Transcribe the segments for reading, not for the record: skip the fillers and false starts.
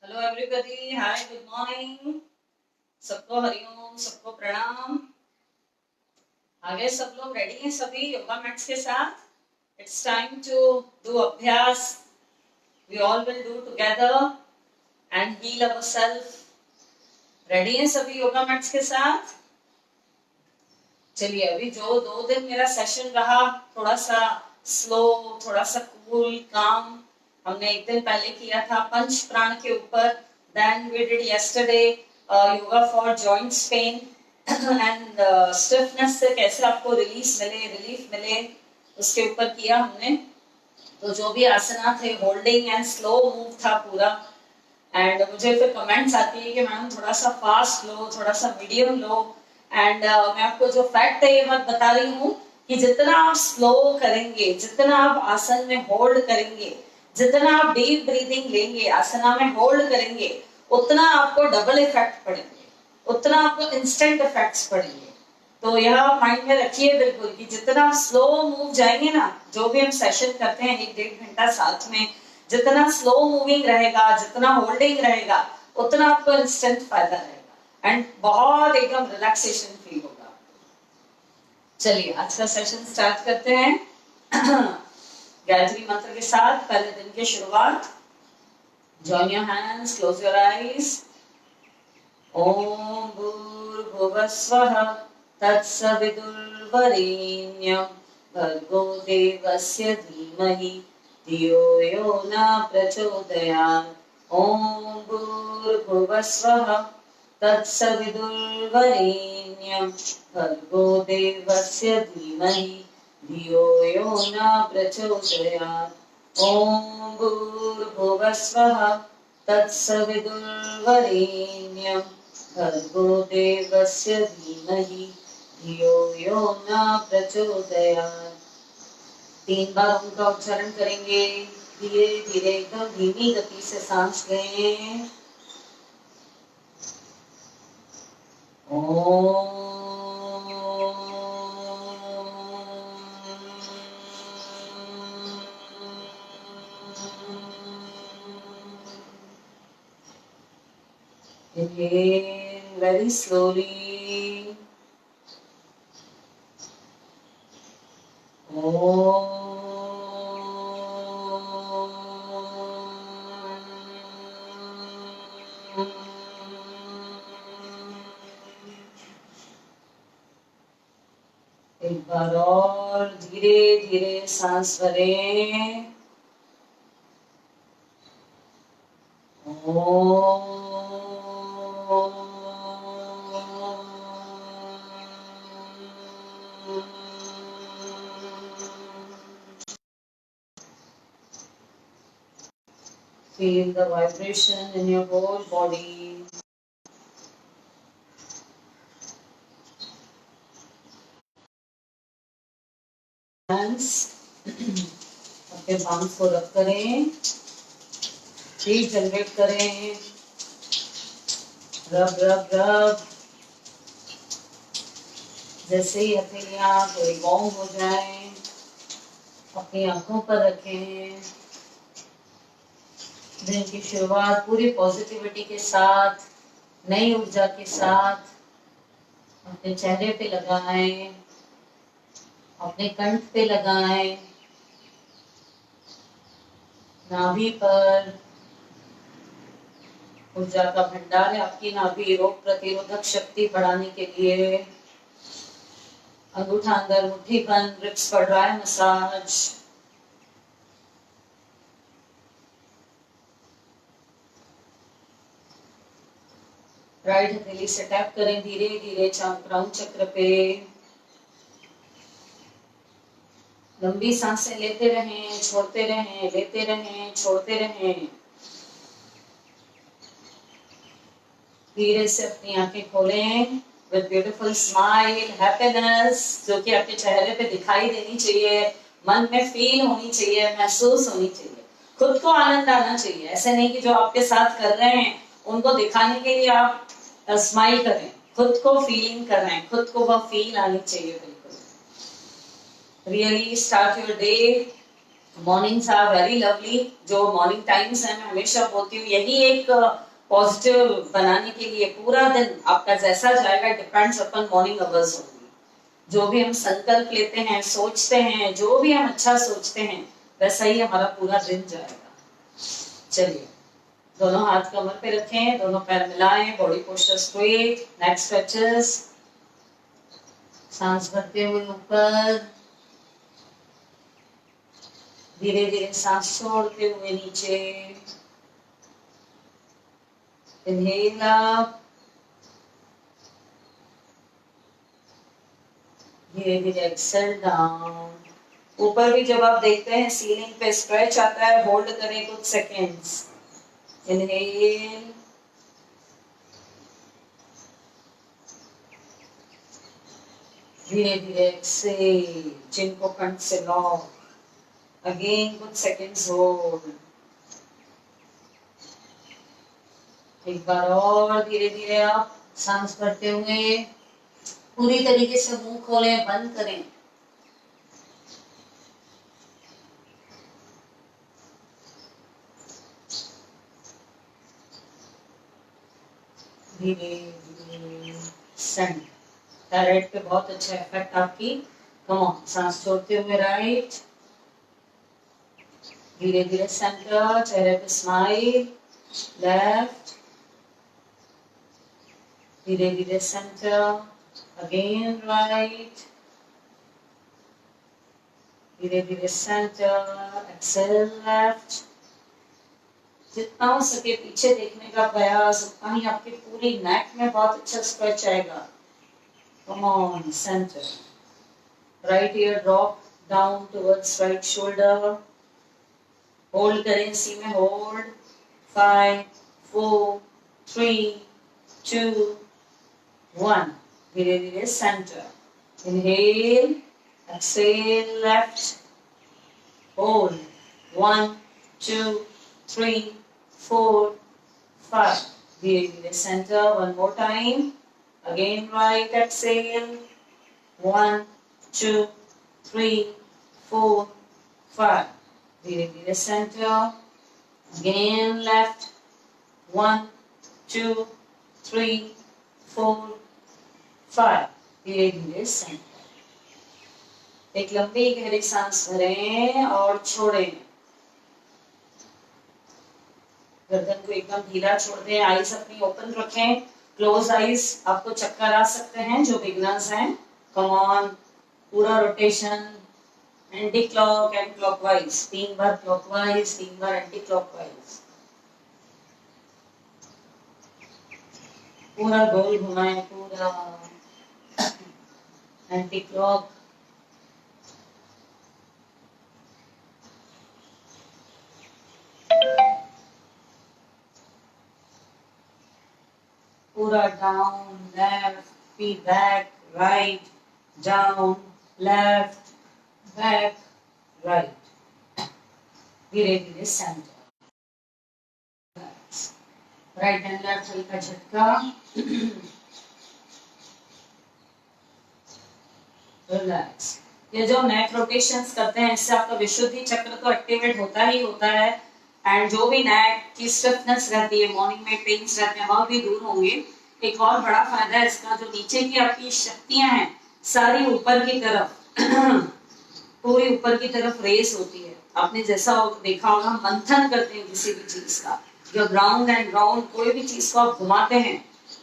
Hello everybody, हाय, good morning. सबको हरिओम, सबको प्रणाम। आगे सब लोग रेडी हैं सभी योगा मैट्स के साथ? इट्स टाइम टू डू अभ्यास। We all will do together and heal ourselves. Ready हैं सभी योगा मैट्स के साथ? चलिए, अभी जो 2 दिन मेरा सेशन रहा, थोड़ा सा स्लो, थोड़ा सा कूल काम। हमने एक दिन पहले किया था पंच प्राण के ऊपर। Then we did yesterday yoga for joints pain and stiffness से कैसे आपको रिलीफ मिले, उसके ऊपर किया हमने। तो जो भी आसना थे, होल्डिंग एंड स्लो मूव था पूरा। एंड मुझे फिर कमेंट्स आती है कि मैम थोड़ा सा फास्ट लो, थोड़ा सा मीडियम लो। एंड मैं आपको जो फैक्ट है ये बात बता रही हूँ कि जितना आप स्लो करेंगे, जितना आप आसन में होल्ड करेंगे, जितना आप डीप ब्रीदिंग लेंगे, आसना में होल्ड करेंगे, उतना आपको डबल इफेक्ट पड़ेंगे, उतना आपको इंस्टेंट इफेक्ट्स पड़ेंगे। तो यह माइंड में रखिए बिल्कुल कि जितना आप स्लो मूव जाएंगे ना, जो भी हम सेशन करते हैं 1-1.5 घंटा साथ में, जितना स्लो मूविंग रहेगा, जितना होल्डिंग रहेगा, उतना आपको इंस्टेंट फायदा रहेगा एंड बहुत एकदम रिलैक्सेशन फील होगा। चलिए, आज का सेशन स्टार्ट करते हैं गायत्री मंत्र के साथ। पहले दिन की शुरुआत। Join your hands, close your eyes. ओम भूर्भुवस्वः तत्सवितुर्वरेण्यं भर्गो देवस्य धीमहि धियो यो न प्रचोदयात्। ओम भूर्भुवस्वः तत्सवितुर्वरेण्यं भर्गो देवस्य धीमहि धियो यो न प्रचोदयात्। ओम भूर्भुवस्वः तत्सवितुर्वरेण्यं भर्गो देवस्य धीमहि धियो यो न प्रचोदयात्। 3 बार उनका उच्चारण करेंगे। धीरे धीरे एकदम धीमी गति से सांस लें। ओम। Inhale very slowly. एक बार और धीरे धीरे सांस भरें। Feel the vibration in your whole body. Hands अपने palms को रब करें, हीट जनरेट करें। रब रब रब। जैसे ही हथेलियां थोड़ी वार्म हो जाए, अपनी आंखों पर रखें। दिन की शुरुआत पूरी पॉजिटिविटी के साथ, नई ऊर्जा के साथ अपने चेहरे पे लगाएं, अपने कंठ पे लगाएं, नाभि पर। ऊर्जा का भंडार है आपकी नाभि, रोग प्रतिरोधक शक्ति बढ़ाने के लिए। अंगूठा अंदर, मुट्ठी बंद, रिब्स पर ड्राई मसाज। राइट हथेली से टैप करें धीरे धीरे क्राउन चक्र पे। लंबी सांसें लेते रहें, छोड़ते रहें, लेते रहें, छोड़ते रहें। धीरे से अपनी आंखें खोलें with beautiful smile, happiness, जो कि आपके चेहरे पे दिखाई देनी चाहिए, मन में फील होनी चाहिए, महसूस होनी चाहिए। खुद को आनंद आना चाहिए। ऐसे नहीं कि जो आपके साथ कर रहे हैं उनको दिखाने के लिए आप स्माइल करें। खुद को फीलिंग कर रहे हैं, खुद को वह फील आनी चाहिए। बिल्कुल really start your day mornings are very lovely. जो मॉर्निंग टाइम्स है, मैं हमेशा बोलती हूँ यही एक पॉजिटिव बनाने के लिए पूरा दिन आपका जैसा जाएगा डिपेंड्स अपन मॉर्निंग अवर्स होंगी। जो भी हम संकल्प लेते हैं, सोचते हैं, जो भी हम अच्छा सोचते हैं, वैसा ही हमारा पूरा दिन जाएगा। चलिए, दोनों हाथ कमर पे रखें, दोनों पैर मिलाएं, बॉडी पोस्चर स्ट्रेट, नेक स्ट्रेचेस, सांस भरते हुए ऊपर, धीरे धीरे सांस छोड़ते हुए नीचे। इनहेल अप, धीरे धीरे एक्सेल डाउन। ऊपर भी जब आप देखते हैं सीलिंग पे स्ट्रेच आता है, होल्ड करें कुछ सेकेंड्स। इनहेल, धीरे धीरे एक्सेल, चिन को कंठ से लॉक। अगेन कुछ सेकेंड्स होल्ड। एक बार और धीरे धीरे आप सांस भरते हुए पूरी तरीके से मुंह खोलें, बंद करें। धीरे धीरे सेंट थायराइड पे बहुत अच्छा इफेक्ट आपकी। कम ऑन, सांस छोड़ते हुए राइट, धीरे धीरे सेंटर, चेहरे पे स्माइल, लेफ्ट, धीरे धीरे सेंटर, अगेन राइट, धीरे धीरे सेंटर, एक्सेल लेफ्ट। जितना हो सके पीछे देखने का प्रयास, उतना ही आपकी पूरी नेक में बहुत अच्छा स्ट्रेच आएगा। Come on, centre, right year drop down towards right shoulder. Hold करें, इसी में होल्ड। 5 4 3 2 1, धीरे धीरे center. Inhale, exhale left, hold 1 2 3 4 5, धीरे धीरे center. One more time, again right, exhale 1 2 3 4 5, धीरे धीरे सेंटर। अगेन लेफ्ट, 1 2 3 4 5, धीरे धीरे सेंटर। एक लंबी गहरी सांस भरें और छोड़ें। गर्दन को एकदम ढीला छोड़ दें, आईज अपनी ओपन रखें, क्लोज आईज। आपको चक्कर आ सकते हैं जो बिगनर्स हैं। कम ऑन, पूरा rotation, anti clock and clockwise, 3 bar clockwise, 3 bar anti clockwise. पूरा गोल घुमाएं, पूरा एंटी क्लॉक, पूरा down left, feet back right, down left, back right, धीरे धीरे सेंटर। राइट एंड लेफ्ट हल्का झटका, रिलैक्स। ये जो नेक रोटेशंस करते हैं, इससे आपका विशुद्धि चक्र तो एक्टिवेट होता ही होता है, एंड जो भी नेक की स्टिफनेस रहती है, मॉर्निंग में पेन्स रहते हैं, वह भी दूर होंगे। एक और बड़ा फायदा है इसका, जो नीचे की आपकी शक्तियां हैं सारी ऊपर की तरफ पूरी ऊपर की तरफ रेस होती है। आपने जैसा देखा होगा, मंथन करते हैं किसी भी चीज का, जो राउंड एंड राउंड कोई भी चीज को आप घुमाते हैं,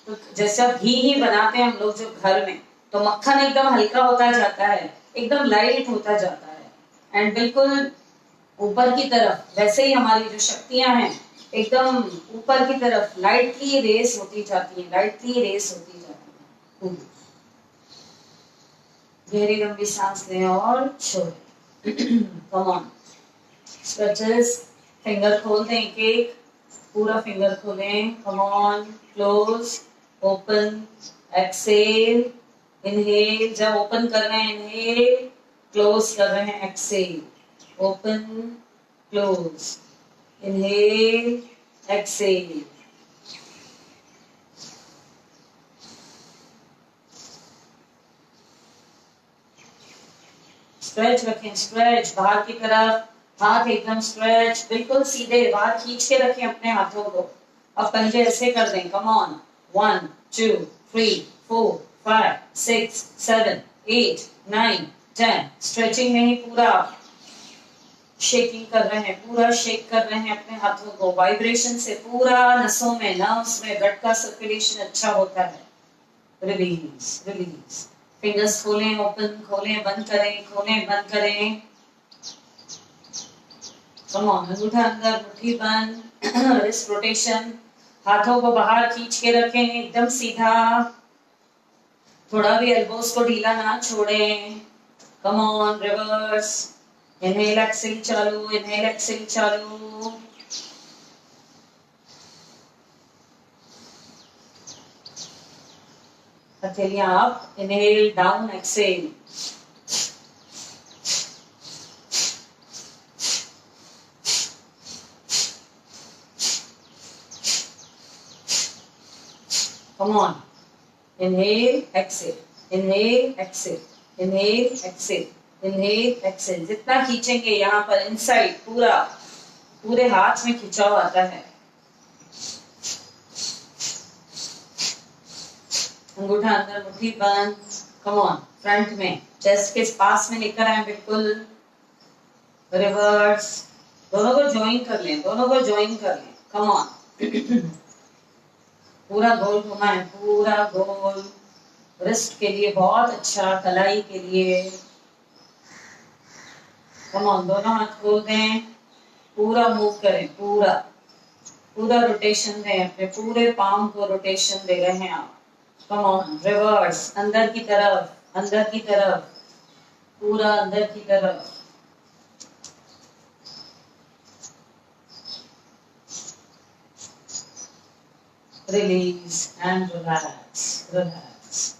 तो जैसा घी ही बनाते हैं हम लोग जो घर में, तो मक्खन एकदम हल्का होता जाता है, एकदम लाइट होता जाता है, एंड बिल्कुल ऊपर की तरफ। वैसे ही हमारी जो शक्तियां हैं एकदम ऊपर की तरफ लाइटली रेस होती जाती है, लाइटली रेस होती जाती है। गहरी लंबी सांस लें और छोड़ें। कम ऑन, स्ट्रेचेस, फिंगर खोल दें एक एक, पूरा फिंगर खोलें। Come on, close, open, exhale, inhale. जब ओपन कर रहे हैं इनहेल, क्लोज कर रहे हैं exhale, open close, inhale, exhale. Stretch रखें, स्ट्रेच बाहर की तरफ, हाथ एकदम स्ट्रेच, बिल्कुल सीधे, बाहर खींच के रखें अपने हाथों को। अब पंजे ऐसे कर दें, कम ऑन, 1 2 3 4 5 6 7 8 9 10। स्ट्रेचिंग नहीं, पूरा शेकिंग कर रहे हैं, पूरा शेक कर रहे हैं अपने हाथों को। वाइब्रेशन से पूरा नसों में, नर्व्स में ब्लड का सर्कुलेशन अच्छा होता है। Release release. फिंगर्स खोलें, ओपन, खोलें बंद करें, खोलें बंद करें। कम ऑन, अंगूठा अंदर, मुट्ठी बंद। Wrist rotation. हाथों को बाहर खींच के रखें, एकदम सीधा, थोड़ा भी एल्बोस को ढीला ना छोड़ें। Come on, reverse. Inhale exhale चालू, इनहेल एक्सेल चालू। हथेलियां up, inhale, down, exhale. Come on. Inhale, exhale. Inhale, exhale. Inhale, exhale. Inhale, exhale. जितना खींचेंगे यहाँ पर इनसाइड, पूरा पूरे हाथ में खिंचाव आता है। अंगूठा अंदर, मुट्ठी बंद। कम ऑन, फ्रंट में, चेस्ट के पास में लेकर आए, बिल्कुल रिवर्स। दोनों को ज्वाइन कर लें, दोनों को ज्वाइन कर लें। Come on. पूरा गोल घुमाएं, पूरा गोल। रिस्ट के लिए बहुत अच्छा, कलाई के लिए। कम ऑन, दोनों हाथ खोल दें, पूरा मूव करें, पूरा पूरा रोटेशन दें, अपने पूरे पाम को रोटेशन दे रहे हैं आप। कम ऑन, रिवर्स, अंदर की तरफ, अंदर की तरफ, पूरा अंदर की तरफ। Release and relax, relax.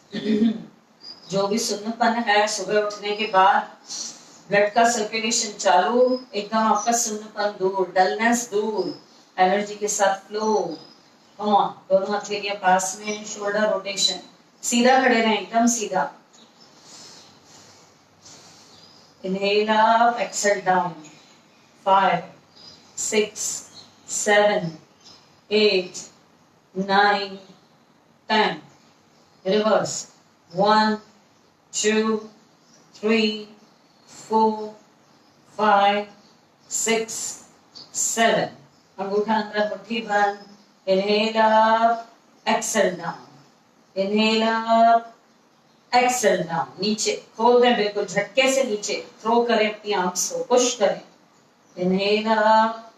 जो भी सुन्नपन है, सुबह उठने के बाद ब्लड का सर्कुलेशन चालू, एकदम आपका सुन्नपन दूर, डलनेस दूर, एनर्जी के साथ फ्लो। कम ऑन, दोनों हथेलियां पास में, शोल्डर रोटेशन, सीधा खड़े रहें, एकदम सीधा। Inhale up, exhale down. 5 6 7 8 9 10। Reverse, 1 2 3 4 5 6 7। अंगूठा अंदर, मुट्ठी बंद। Inhale up, exhale down. Inhale up, exhale down. नीचे खोल दें, बिल्कुल झटके से नीचे थ्रो करें अपनी आर्म्स को, पुश करें। Inhale up,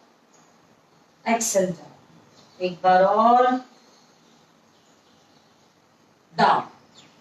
exhale down. एक बार और, डाउन।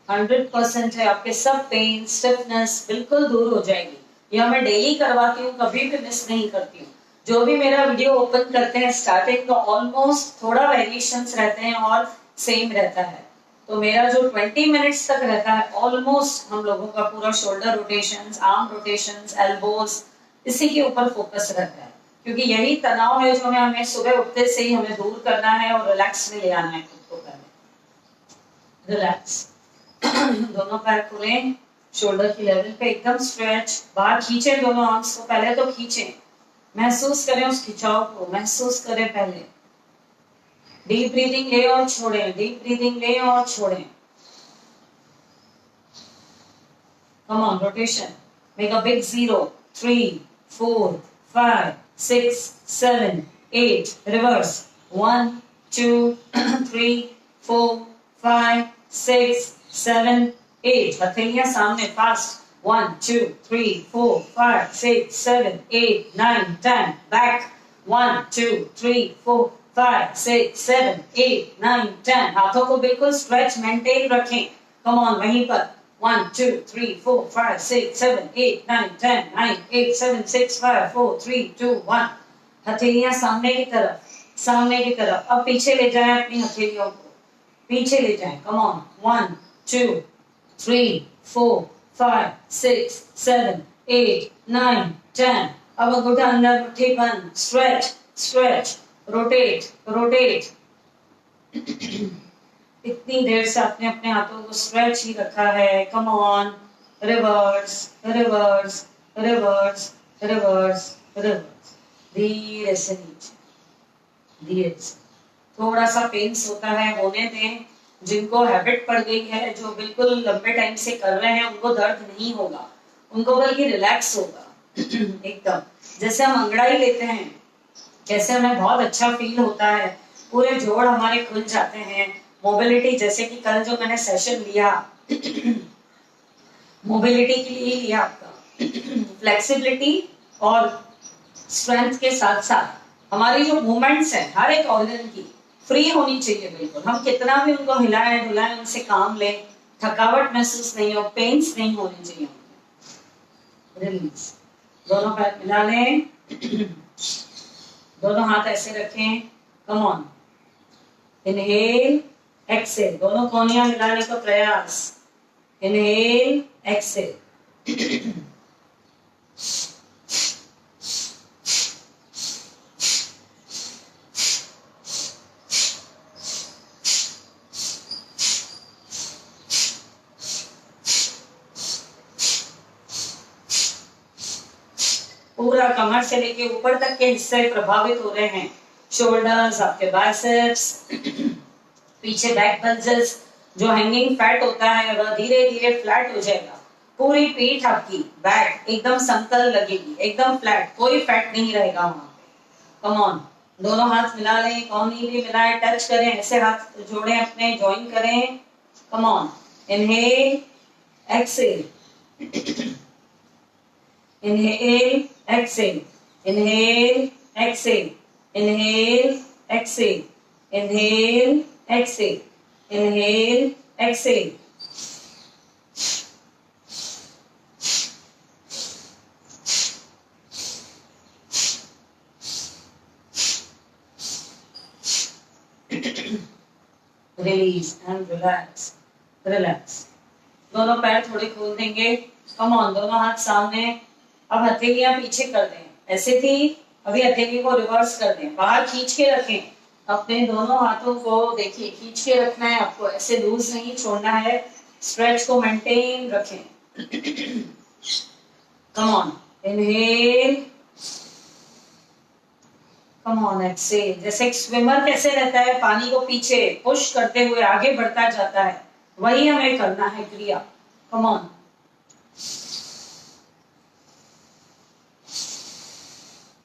100% है, आपके सब पेन, स्टिफनेस बिल्कुल दूर हो जाएगी। यह मैं डेली करवाती हूँ, कभी भी मिस नहीं करती हूँ। जो भी मेरा वीडियो ओपन करते हैं स्टार्टिंग तो ऑलमोस्ट थोड़ा वेरिएशंस रहते हैं और सेम रहता है। तो मेरा जो 20 मिनट्स तक रहता है, ऑलमोस्ट हम लोगों का पूरा shoulder rotations, arm rotations, elbows, इसी के ऊपर फोकस रहता है। क्योंकि यही तनाव है जो हमें सुबह उठते से ही हमें दूर करना है और रिलैक्स में ले आना है खुद को। पहले रिलैक्स। दोनों पैर खुलें, शोल्डर की लेवल पे, एकदम स्ट्रेच, बाहर खींचें दोनों आर्म्स को, पहले तो खींचें, महसूस करें उस खिंचाव को, महसूस करें पहले। डीप ब्रीदिंग ले और छोड़ें, डीप ब्रीदिंग ले और छोड़ें। Come on, rotation, make a big 0 3 4 5 6 7 8। Reverse, 1 2 3 4 5 6 7 8। हथेलियां सामने, फास्ट, 1 2 3 4 5 6 7 8 9 10। बैक, 1 2 3 4 5 6 7 8 9 10। हाथों को बिल्कुल स्ट्रेच मेंटेन रखें। कम ऑन, वहीं पर, 1 2 3 4 5 6 7 8 9 10 9 8 7 6 5 4 3 2 1। हथेलियां सामने की तरफ, सामने की तरफ। अब पीछे ले जाएं अपनी हथेलियों को, पीछे ले जाएं। कम ऑन, 1 2 3 4 5 6 7 8 9 10। अब अंगूठा अंदर, मुट्ठी बंद, स्ट्रेच स्ट्रेच, रोटेट रोटेट। इतनी देर से आपने अपने हाथों को स्ट्रेच ही रखा है। Come on, reverse reverse reverse reverse धीरे से नीचे, धीरे से। थोड़ा सा पेन्स होता है, होने दें। जिनको हैबिट पड़ गई है, जो बिल्कुल लंबे टाइम से कर रहे हैं, उनको दर्द नहीं होगा, उनको बल्कि रिलैक्स होगा एकदम। जैसे हम अंगड़ाई लेते हैं, कैसे हमें बहुत अच्छा फील होता है, पूरे जोड़ हमारे खुल जाते हैं। मोबिलिटी, जैसे कि कल जो मैंने सेशन लिया मोबिलिटी के लिए लिया आपका, फ्लेक्सिबिलिटी और स्ट्रेंथ के साथ साथ हमारी जो मूवमेंट्स है हर एक ऑर्गन की फ्री होनी चाहिए बिल्कुल। हम कितना भी उनको हिलाएं डुलाएं, उनसे काम लें, थकावट महसूस नहीं हो, पेन्स नहीं होने चाहिए। रिलीज, दोनों पैर मिला लें, दोनों हाथ ऐसे रखें, कम ऑन, इनहेल एक्सेल, दोनों कोहनियां मिलाने का प्रयास, इनहेल एक्सेल। पूरा कमर से लेके ऊपर तक के हिस्से प्रभावित हो रहे हैं। शोल्डर्स, आपके बाइसेप्स, पीछे बैक बल्जेस, जो हैंगिंग फैट होता है वह धीरे धीरे फ्लैट हो जाएगा। पूरी पीठ आपकी, बैक एकदम समतल लगेगी, एकदम फ्लैट, कोई फैट नहीं रहेगा वहां पे। कम ऑन, दोनों हाथ मिला लें, कोहनी भी मिलाएं, टच करें, ऐसे हाथ जोड़ें अपने, ज्वाइन करें। कम on, inhale exhale, inhale exhale, inhale exhale, inhale exhale, inhale exhale, inhale exhale. Release and relax, relax. दोनों पैर थोड़े खोल देंगे। कम ऑन, दोनों हाथ सामने। अब हथेलियां पीछे कर दें, ऐसे थी, अभी हथेली को रिवर्स कर दें, बाहर खींच के रखें अपने दोनों हाथों को। देखिए, खींच के रखना है आपको, ऐसे लूज नहीं छोड़ना है, स्ट्रेच को मेंटेन रखें। Come on, inhale, come on exhale. जैसे एक स्विमर कैसे रहता है, पानी को पीछे पुश करते हुए आगे बढ़ता जाता है, वही हमें करना है क्रिया। कम ऑन,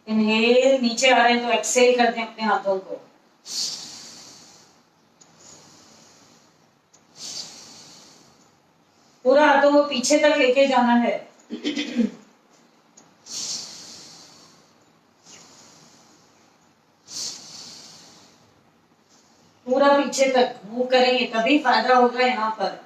इनहेल, नीचे आ रहे हैं तो एक्सेल कर दें अपने हाथों को। पूरा हाथों को पीछे तक लेके जाना है। पूरा पीछे तक मूव करेंगे तभी फायदा होगा यहाँ पर।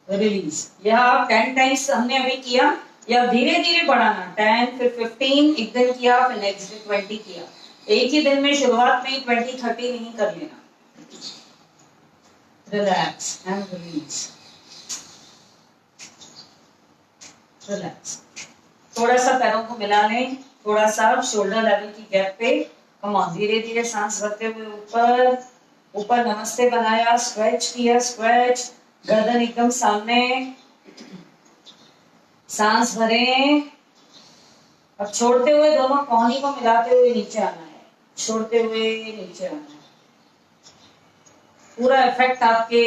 रिलीज, यह आप 10 टाइम्स हमने अभी किया, या धीरे धीरे बढ़ाना, 10 फिर 15, एक दिन किया, फिर नेक्स्ट दिन 20 किया। एक ही दिन में शुरुआत में ही 20-30 नहीं कर लेना। Relax and release, relax. थोड़ा सा पैरों को मिला लें, थोड़ा सा शोल्डर लेवल की गैप पे। कम ऑन, धीरे धीरे सांस भरते हुए ऊपर ऊपर नमस्ते बनाया, स्ट्रेच किया, स्ट्रेच, गर्दन एकदम सामने, सांस भरें। अब छोड़ते हुए दोनों कोहनी को मिलाते हुए नीचे आना है, छोड़ते हुए नीचे आना है। पूरा इफेक्ट आपके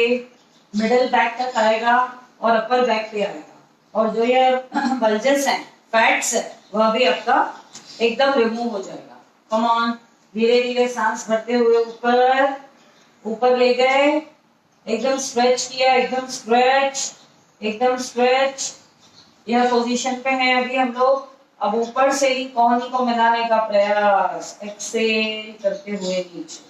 मिडिल बैक तक आएगा और अपर बैक पे आएगा, और जो ये बल्जेस हैं, फैट्स है, वह भी आपका एकदम रिमूव हो जाएगा। कम ऑन, धीरे धीरे सांस भरते हुए ऊपर ऊपर ले गए, एकदम स्ट्रेच किया, एकदम स्ट्रेच, एकदम स्ट्रेच। यह पोजीशन पे हैं अभी हम लोग। अब ऊपर से ही कोहनी को मिलाने का प्रयास, एक्सेल करते हुए नीचे।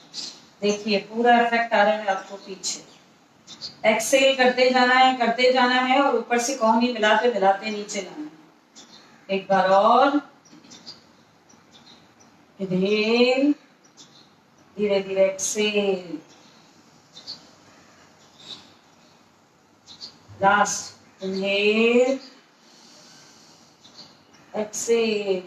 देखिए पूरा इफेक्ट आ रहा है आपको पीछे। एक्सेल करते जाना है, करते जाना है, और ऊपर से कोहनी मिलाते मिलाते नीचे लाना है। एक बार और, इनहेल, धीरे धीरे exhale, last, inhale, exhale,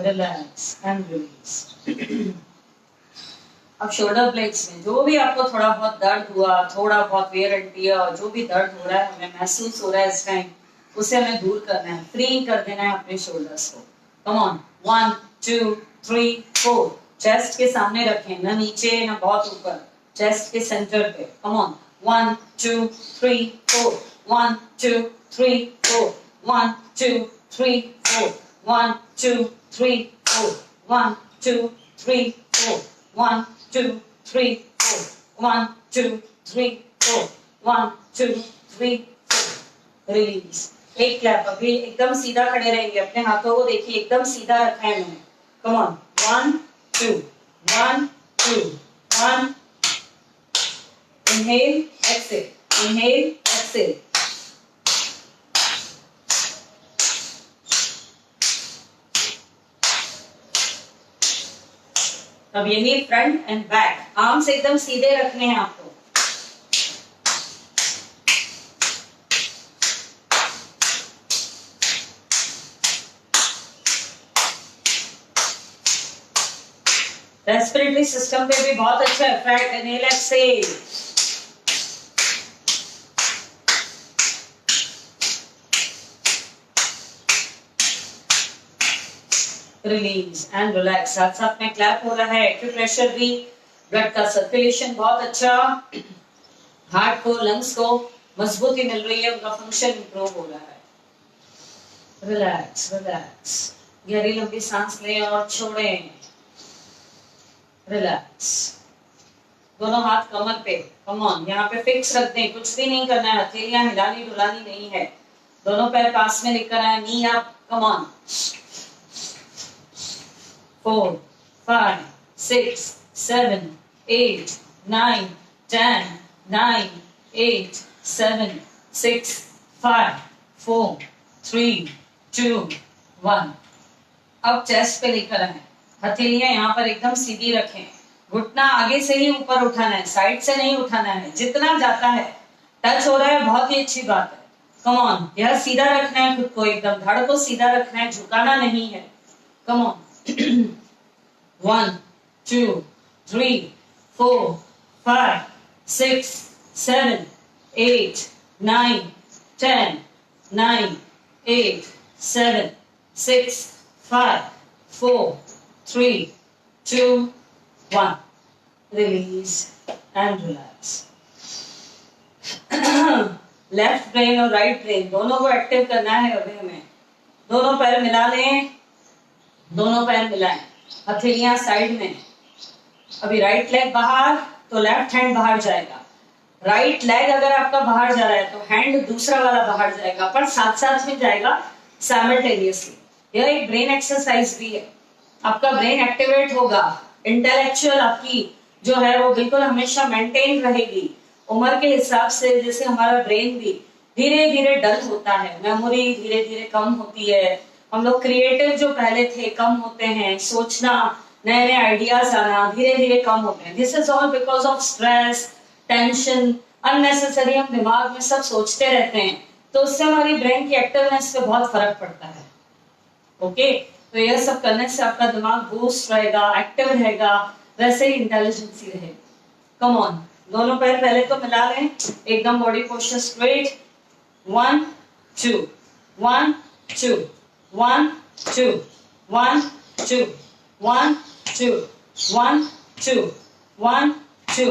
relax and release. अब शोल्डर ब्लेड्स में जो भी आपको थोड़ा बहुत दर्द हुआ, थोड़ा बहुत वेयर एंड टियर, जो भी दर्द हो रहा है, हमें महसूस हो रहा है इस टाइम, उसे हमें दूर करना है, फ्री कर देना है अपने शोल्डर्स को। कम ऑन, 1 2 3 4। चेस्ट के सामने रखें, ना नीचे ना बहुत ऊपर, चेस्ट के सेंटर पे। कम ऑन, 1 2 3 4, 1 2 3 4, 1 2 3 4, 1 2 3 4, 1 2 3 4, 1 2 3 4, 1 2 3 4, 1 2 3 4। रिलीज। एक क्लैप। अभी एकदम सीधा खड़े रहेंगे, अपने हाथों को देखिए एकदम सीधा रखा है मैंने। कम on, 1 2 1 2 1। Inhale exhale, inhale Excel. अब यही फ्रंट एंड बैक, आर्म्स एकदम सीधे रखने हैं आपको। रेस्पिरेटरी सिस्टम पे भी बहुत अच्छा effect. Inhale exhale. Release and relax. साथ साथ में क्लैप हो रहा है, एक्यूप्रेशर भी, ब्लड का सर्कुलेशन बहुत अच्छा, हार्ट को, लंग्स को मजबूती मिल रही है, उनका फंक्शन इंप्रूव हो रहा है। Relax relax. गहरी लंबी सांस लें और छोड़ें। रिलैक्स। दोनों हाथ कमर पे। कम ऑन, यहाँ पे फिक्स रख दें, कुछ भी नहीं करना है, हथेलियां हिलानी डुलानी नहीं है। दोनों पैर पास में लेकर आए, नी अप। Come on, 4 5 6 7 8 9 10 9 8 7 6 5 4 3 2 1। अब चेस्ट पे लेकर आए, हथेलियां यहाँ पर एकदम सीधी रखें, घुटना आगे से ही ऊपर उठाना है, साइड से नहीं उठाना है। जितना जाता है, टच हो रहा है, बहुत ही अच्छी बात है। कम ऑन, यह सीधा रखना है, खुद को एकदम धड़ को सीधा रखना है, झुकाना नहीं है। Come on, 1 2 3 4 5 6 7 8 9 10 9 8 7 6 5 4 3 2 1। Release and relax. Left brain और राइट ब्रेन दोनों को एक्टिव करना है अभी हमें। दोनों पैर मिला लें, दोनों पैर मिलाएं, हथेलियां साइड में। अभी राइट लेग बाहर तो लेफ्ट हैंड बाहर जाएगा। राइट लेग अगर आपका बाहर जा रहा है तो हैंड दूसरा वाला बाहर जाएगा, पर साथ साथ में जाएगा साइमल्टेनियसली। यह एक ब्रेन एक्सरसाइज भी है, आपका ब्रेन एक्टिवेट होगा, इंटेलेक्चुअल आपकी जो है वो बिल्कुल हमेशा मेंटेन रहेगी। उम्र के हिसाब से जैसे हमारा ब्रेन भी धीरे धीरे डल होता है, मेमोरी धीरे धीरे कम होती है, हम लोग क्रिएटिव जो पहले थे कम होते हैं, सोचना, नए नए आइडियाज आना धीरे धीरे कम होते हैं। This is all because of stress, tension, unnecessary हम दिमाग में सब सोचते रहते हैं, तो उससे हमारी ब्रेन की एक्टिवनेस पे बहुत फर्क पड़ता है। ओके, तो यह सब करने से आपका दिमाग बूस्ट रहेगा, एक्टिव रहेगा, वैसे ही इंटेलिजेंसी रहेगी। कम ऑन, दोनों पैर पहले तो मिला लें, एकदम बॉडी पोस्चर स्ट्रेट। 1 2 1 2 1 2 1 2 1 2 1 2 1 2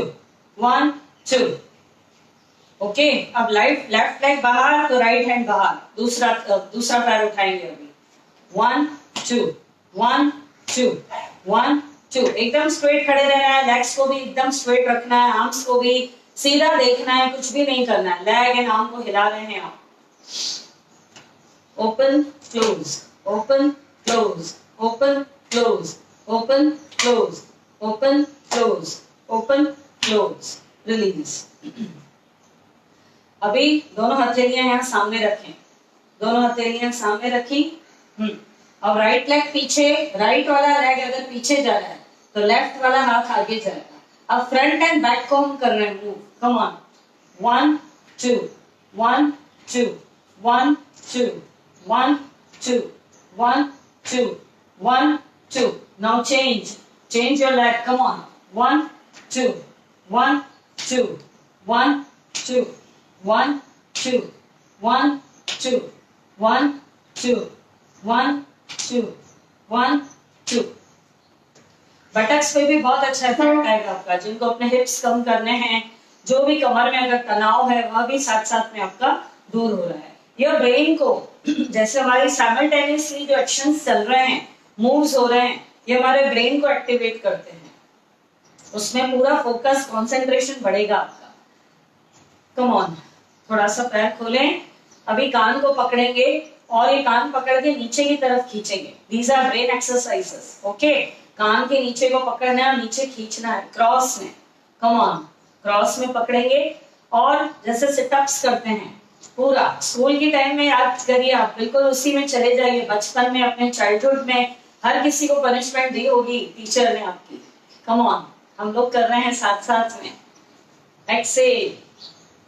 1 2। ओके, अब लेफ्ट लेग बाहर तो राइट हैंड बाहर, दूसरा पैर उठाएंगे अभी। 1 2 1 2 1 2। एकदम स्ट्रेट खड़े रहना है, लेग्स को भी एकदम स्ट्रेट रखना है, आर्म्स को भी सीधा देखना है, कुछ भी नहीं करना है। लेग एंड आर्म को हिला रहे हैं आप। Open close, open close, open close, open close, open close, open close. Release. अभी दोनों हथेलियां यहाँ सामने रखें, दोनों हथेलियां सामने रखी। अब राइट लेग पीछे, राइट वाला लेग अगर पीछे जा रहा है तो लेफ्ट वाला हाथ आगे जाएगा। अब फ्रंट एंड बैक को हम कर रहे हैं move. Come on, 1 2 1 2 1 2 1 2 1 2 1 2. Now change your leg. Come on. 1 2 1 2 1 2 1 2 1 2 1 2 1 2 1 2. Buttocks पे भी बहुत अच्छा इफेक्ट आएगा आपका। जिनको अपने हिप्स कम करने हैं, जो भी कमर में अगर तनाव है, वह भी साथ साथ में आपका दूर हो रहा है। यह ब्रेन को जैसे हमारे साइमल्टेनियसली जो एक्शंस चल रहे हैं, मूव्स हो रहे हैं, ये हमारे ब्रेन को एक्टिवेट करते हैं। उसमें पूरा फोकस, कंसंट्रेशन बढ़ेगा आपका। कम ऑन, थोड़ा सा पैर खोलें। अभी कान को पकड़ेंगे और ये कान पकड़ के नीचे की तरफ खींचेंगे। These are brain exercises. Okay, कान के नीचे को पकड़ना है और नीचे खींचना है क्रॉस में। कम ऑन, क्रॉस में पकड़ेंगे और जैसे सिटअप्स करते हैं, पूरा स्कूल के टाइम में याद करिए आप, बिल्कुल उसी में चले जाइए। बचपन में, अपने चाइल्डहुड में हर किसी को पनिशमेंट दी होगी टीचर ने आपकी। कम ऑन, हम लोग कर रहे हैं साथ साथ में। एक्सेल,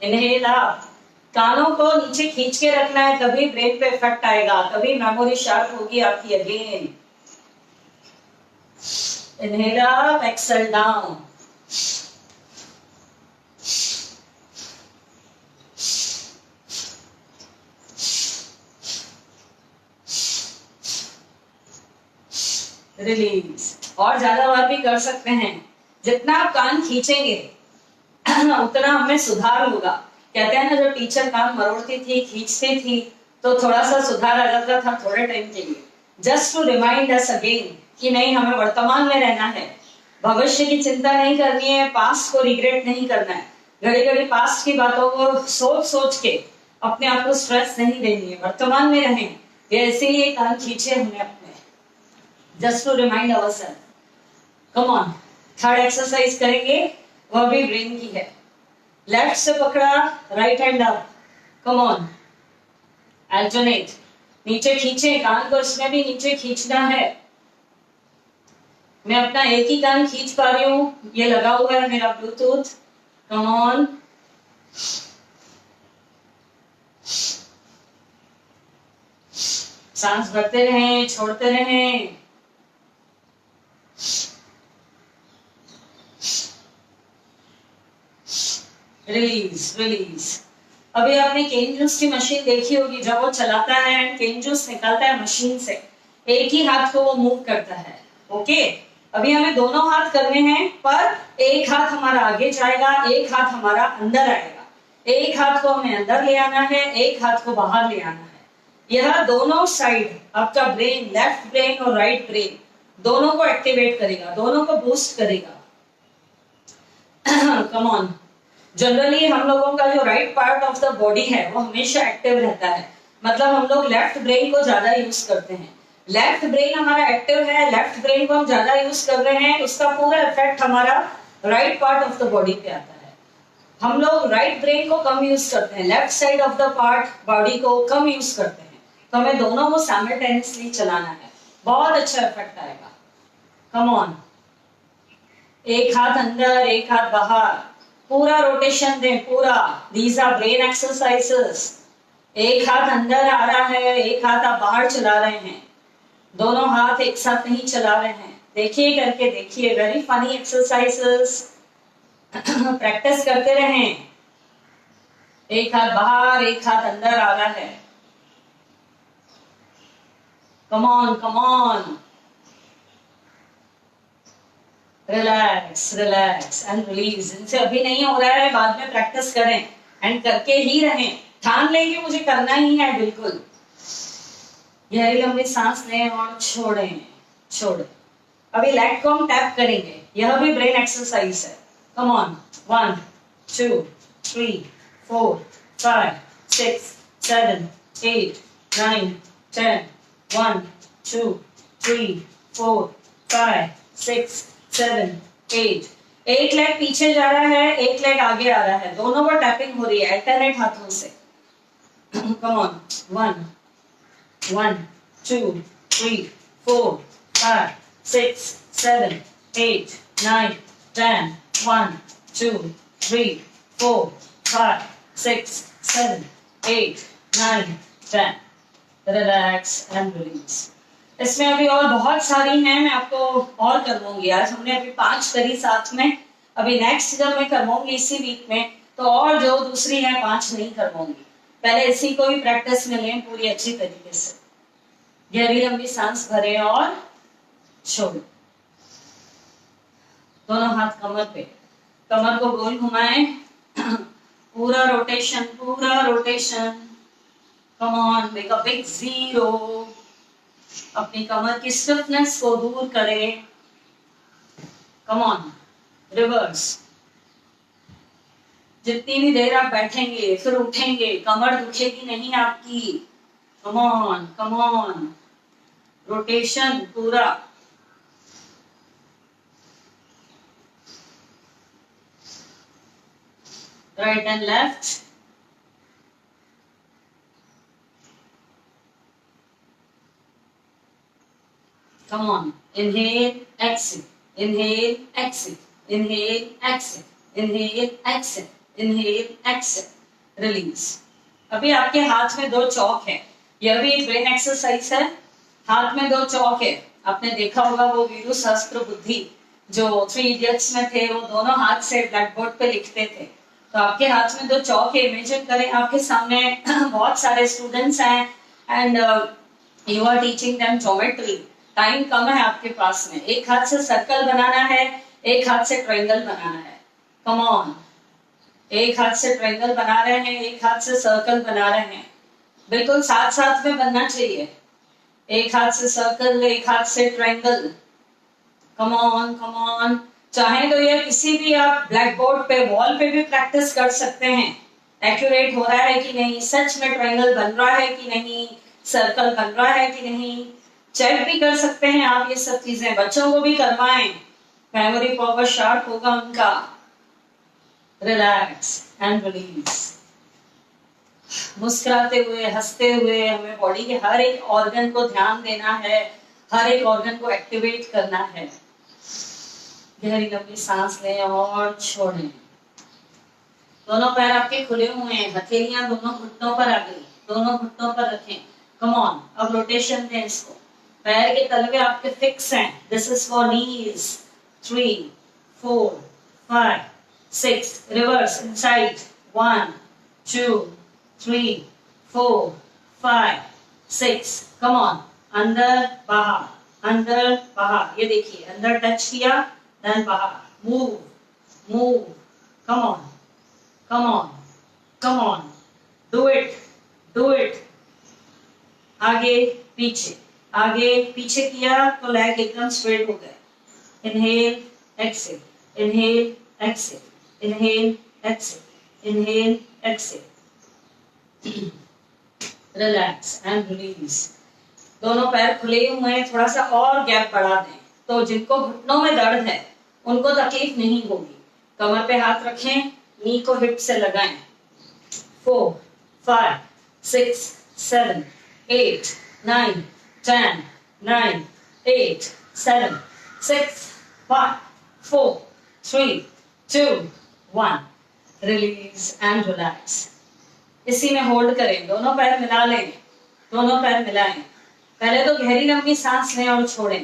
इनहेल अप, कानों को नीचे खींच के रखना है, तभी ब्रेन पे इफेक्ट आएगा, तभी मेमोरी शार्प होगी आपकी। Again inhale up, exhale down. Release. और ज्यादा बार भी कर सकते हैं। जितना आप कान खींचेंगे उतना हमें सुधार होगा। कहते हैं ना, जो टीचर कान मरोड़ती थी, खींचती थी, तो थोड़ा सा सुधार आ जाता था थोड़े टाइम के लिए। Just to remind us again कि नहीं, हमें वर्तमान में रहना है, भविष्य की चिंता नहीं करनी है, पास्ट को रिग्रेट नहीं करना है, घड़ी घड़ी पास्ट की बातों को सोच सोच के अपने आप को स्ट्रेस नहीं देनी है, वर्तमान में रहें। ऐसे ही कान खींचे हमने अपने, just to remind ourselves. Come on, third exercise करेंगे, वह भी ब्रेन की है। लेफ्ट से पकड़ा, right hand up. Come on, alternate. नीचे खींचे कान को, इसमें भी नीचे खींचना है। मैं अपना एक ही कान खींच पा रही हूँ, ये लगा हुआ है मेरा ब्लूटूथ। कम ऑन, सांस भरते रहें, छोड़ते रहें। Release release. अभी आपने केन जूस की मशीन देखी होगी, जब वो चलाता है केन जूस निकालता है मशीन से, एक ही हाथ को वो मूव करता है। ओके, अभी हमें दोनों हाथ करने हैं, पर एक हाथ हमारा आगे जाएगा, एक हाथ हमारा अंदर आएगा। एक हाथ को हमें अंदर ले आना है, एक हाथ को बाहर ले आना है। यह दोनों साइड आपका ब्रेन, लेफ्ट ब्रेन और राइट ब्रेन, दोनों को एक्टिवेट करेगा, दोनों को बूस्ट करेगा। Come on. जनरली हम लोगों का जो right part of the body है वो हमेशा एक्टिव रहता है, मतलब हम लोग लेफ्ट ब्रेन को ज्यादा यूज करते हैं। लेफ्ट ब्रेन हमारा एक्टिव है, लेफ्ट ब्रेन को हम ज्यादा यूज कर रहे हैं, उसका पूरा इफेक्ट हमारा right part of the body पे आता है। हम लोग राइट ब्रेन को कम यूज करते हैं, left side of the part body को कम यूज करते हैं। तो हमें दोनों को साइमल्टेनियसली चलाना है, बहुत अच्छा इफेक्ट आएगा। कम ऑन, एक हाथ अंदर, एक हाथ बाहर, पूरा रोटेशन दें, पूरा। These are brain exercises. एक हाथ अंदर आ रहा है, एक हाथ आप बाहर चला रहे हैं, दोनों हाथ एक साथ नहीं चला रहे हैं। देखिए, करके देखिए, वेरी फनी एक्सरसाइजेस। प्रैक्टिस करते रहें। एक हाथ बाहर, एक हाथ अंदर आ रहा है। Come on, come on. Relax relax and release. इनसे अभी नहीं हो रहा है, बाद में प्रैक्टिस करें एंड करके ही रहें। ठान लेंगे मुझे करना ही है, बिल्कुल। गहरी लंबी सांस लें और छोड़ें, छोड़ें। अभी लेग को हम टैप करेंगे, यह भी ब्रेन एक्सरसाइज है। Come on, 1 2 3 4 5 6 7 8 9 10 1 2 3 4 5 6 7 8। एक लेग पीछे जा रहा है, एक लेग आगे आ रहा है, दोनों को टैपिंग हो रही है अल्टरनेट हाथों से। कम ऑन, 1 1 2 3 4 5 6 7 8 9 10 1 2 3 4 5 6 7 8 9 10। Relax and release. इसमें अभी और बहुत सारी हैं, मैं आपको और करवाऊंगी। आज हमने अभी 5 करी साथ में, अभी नेक्स्ट जब मैं करवाऊंगी इसी वीक में तो और जो दूसरी है 5 नहीं करवाऊंगी। पहले इसी को भी प्रैक्टिस में लें पूरी अच्छी तरीके से। गहरी लंबी सांस भरें और छोड़ें। दोनों हाथ कमर पे, कमर को गोल घुमाएं, पूरा रोटेशन, पूरा rotation. Come on, make a big zero. अपनी कमर की स्टिफनेस को दूर करें। कम ऑन, रिवर्स। जितनी भी देर आप बैठेंगे फिर उठेंगे, कमर दुखेगी नहीं आपकी। Come on, come on, rotation पूरा। Right and left. Come on. Inhale, exhale. Inhale, exhale. Inhale, exhale. Inhale, exhale. Inhale, exhale. Release. अभी आपके हाथ में 2 चौक है। यह भी एक ब्रेन एक्सरसाइज है। हाथ में 2 चौक है। आपने देखा होगा वो वीरू सहस्त्र बुद्धि जो 3 इडियट्स में थे, वो दोनों हाथ से ब्लैक बोर्ड पे लिखते थे। तो आपके हाथ में 2 चौक है। इमेजिन करें आपके सामने बहुत सारे स्टूडेंट्स हैं and you are teaching them geometry. Time कम है आपके पास में। एक हाथ से सर्कल बनाना है, एक हाथ से ट्रायंगल बनाना है। कम ऑन, एक हाथ से ट्रायंगल बना रहे हैं, एक हाथ से सर्कल बना रहे हैं। बिल्कुल साथ साथ में बनना चाहिए। एक हाथ से सर्कल, एक हाथ से triangle. Come on, come on. चाहे तो ये किसी भी आप ब्लैक बोर्ड पे, वॉल पे भी प्रैक्टिस कर सकते हैं। एक्यूरेट हो रहा है कि नहीं, सच में ट्रायंगल बन रहा है कि नहीं, सर्कल बन रहा है कि नहीं, चेक भी कर सकते हैं आप। ये सब चीजें बच्चों को भी करवाएं, मेमोरी पावर शार्प होगा उनका। Relax and release. मुस्कुराते हुए, हंसते हुए हमें बॉडी के हर एक ऑर्गन को ध्यान देना है, हर एक ऑर्गन को एक्टिवेट करना है। गहरी लंबी सांस लें और छोड़ें। दोनों पैर आपके खुले हुए हैं, हथेलियां दोनों घुटनों पर आ गई, दोनों घुटनों पर रखें। कम ऑन, अब रोटेशन दें इसको। पैर के तलवे आपके फिक्स हैं। This is for knees. 3 4 5 6। Reverse inside. 1 2 3 4 5 6। Come on, अंदर बाहर, अंदर बाहर। ये देखिए, अंदर टच किया, देन बाहर। Move, move. Come on, come on, come on, do it, do it। आगे पीछे, आगे पीछे किया तो लेग एकदम स्ट्रेट हो गए। Inhale, exhale, inhale, exhale, inhale, exhale, inhale, exhale. Relax and release. दोनों पैर खुले हुए हैं, थोड़ा सा और गैप बढ़ा दें तो जिनको घुटनों में दर्द है उनको तकलीफ नहीं होगी। कमर पे हाथ रखें, नी को हिप से लगाएं। 4 5 6 7 8 9 10 9 8 7 6 5 4 3 2 1। Release and relax. इसी में होल्ड करें, दोनों पैर मिला लें, दोनों पैर मिलाएं। पहले तो गहरी लंबी सांस लें और छोड़ें,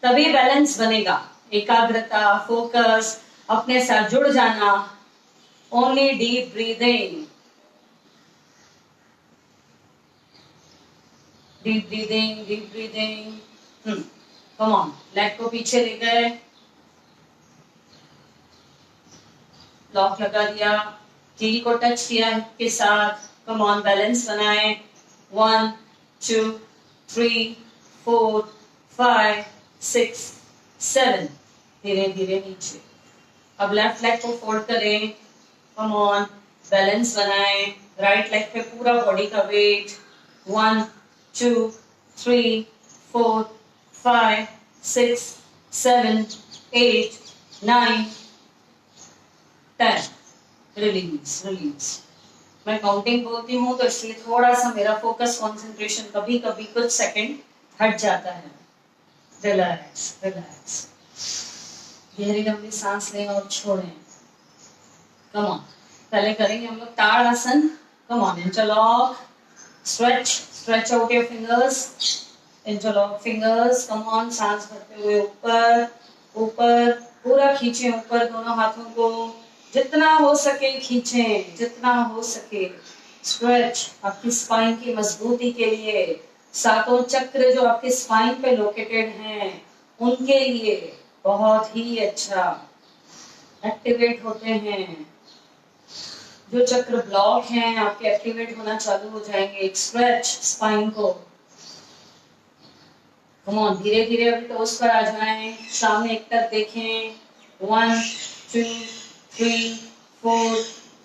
तभी बैलेंस बनेगा। एकाग्रता, फोकस, अपने साथ जुड़ जाना। Only deep breathing, deep breathing, deep breathing. Come on, leg को पीछे ले गए, लॉक लगा दिया, हील को टच किया के साथ। कम ऑन, बैलेंस बनाएं। 1 2 3 4 5 6 7। धीरे धीरे नीचे। अब लेफ्ट लेग को फोल्ड करें। कम ऑन, बैलेंस बनाएं। राइट लेग पे पूरा बॉडी का वेट। 1 2 3 4 5 6 7 8 9 10। Release, release. मैं काउंटिंग बोलती हूँ तो इसलिए थोड़ा सा मेरा फोकस, कंसंट्रेशन कभी कभी कुछ सेकंड हट जाता है। Relax, relax. गहरी लंबी सांस लें और छोड़ें। कम ऑन, पहले करेंगे हम लोग Tadasana. Come on, interlock, stretch, stretch out your fingers, interlock fingers, come on, सांस भरते हुए ऊपर ऊपर, पूरा खींचें ऊपर दोनों हाथों को, जितना हो सके खींचें, जितना हो सके। स्ट्रेच आपकी स्पाइन की मजबूती के लिए, सातों चक्र जो आपके स्पाइन पे लोकेटेड हैं उनके लिए बहुत ही अच्छा एक्टिवेट होते हैं। जो चक्र ब्लॉक हैं आपके एक्टिवेट होना चालू हो जाएंगे। एक स्ट्रेच स्पाइन को, कम ऑन, धीरे धीरे अभी टोस पर आ जाएं, सामने एक तरफ देखें। 1 2 3 4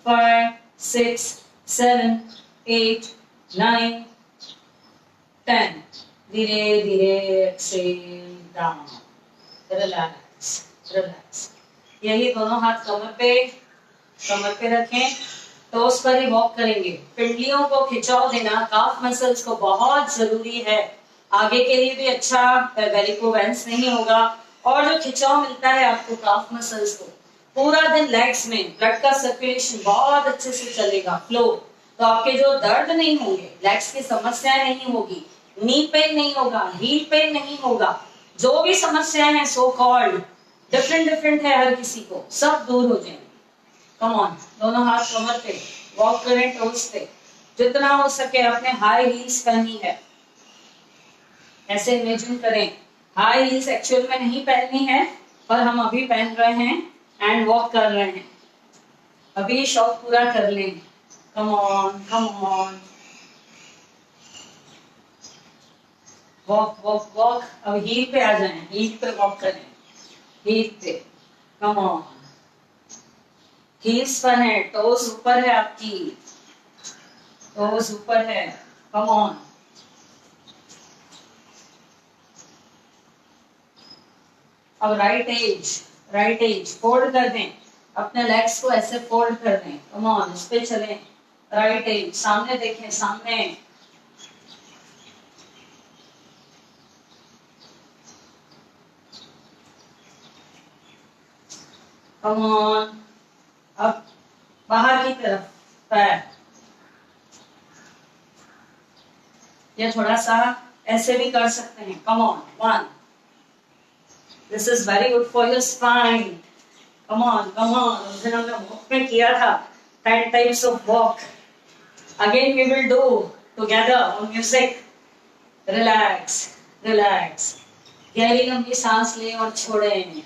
5 6 7 8 9 10। धीरे धीरे एक्सेल डाउन, रिलैक्स रिलैक्स। यही दोनों हाथ कमर पे रखें, टोस पर ही वॉक करेंगे। पिंडलियों को खिंचाव देना काफ मसल्स को बहुत जरूरी है, आगे के लिए भी अच्छा, वेरिकोवेंस नहीं होगा। और जो खिंचाव मिलता है आपको काफ मसल्स को, पूरा दिन लेग्स में ब्लड का सर्कुलेशन बहुत अच्छे से चलेगा, फ्लो, तो आपके जो दर्द नहीं होंगे, लेग्स की समस्याएं नहीं होगी, नी पेन नहीं होगा, हील पेन नहीं होगा, जो भी समस्याएं हैं सो कॉल्ड डिफरेंट डिफरेंट है हर किसी को, सब दूर हो जाएंगे। कम ऑन, दोनों हाथ कमर पे, वॉक करें टोस पे, जितना हो सके। अपने हाई हील्स पहनी है, ऐसे इमेजिन करें। हाई हील्स एक्चुअल में नहीं पहननी है, पर हम अभी पहन रहे हैं एंड वॉक कर रहे हैं। अभी शौक पूरा कर लें। कम on come on, walk walk walk. अब हील पे आ जाएं, हील पे वॉक करें, हील पे, कम ऑन। हील्स पर है, टोस ऊपर है आपकी, टोस ऊपर है, कम ऑन। अब राइट एज फोल्ड कर दें, अपने लेग्स को ऐसे फोल्ड कर दें, कम ऑन, इस पे चलें। राइट एज, सामने देखें, सामने, कम ऑन। अब बाहर की तरफ पैर, या थोड़ा सा ऐसे भी कर सकते हैं, come on. 1, this is very good for your spine, come on come on. उस दिन हमने वॉक में किया था 10 types of walk, again we will do together on music. Relax relax, गहरी लंबी सांस लें और छोड़ें।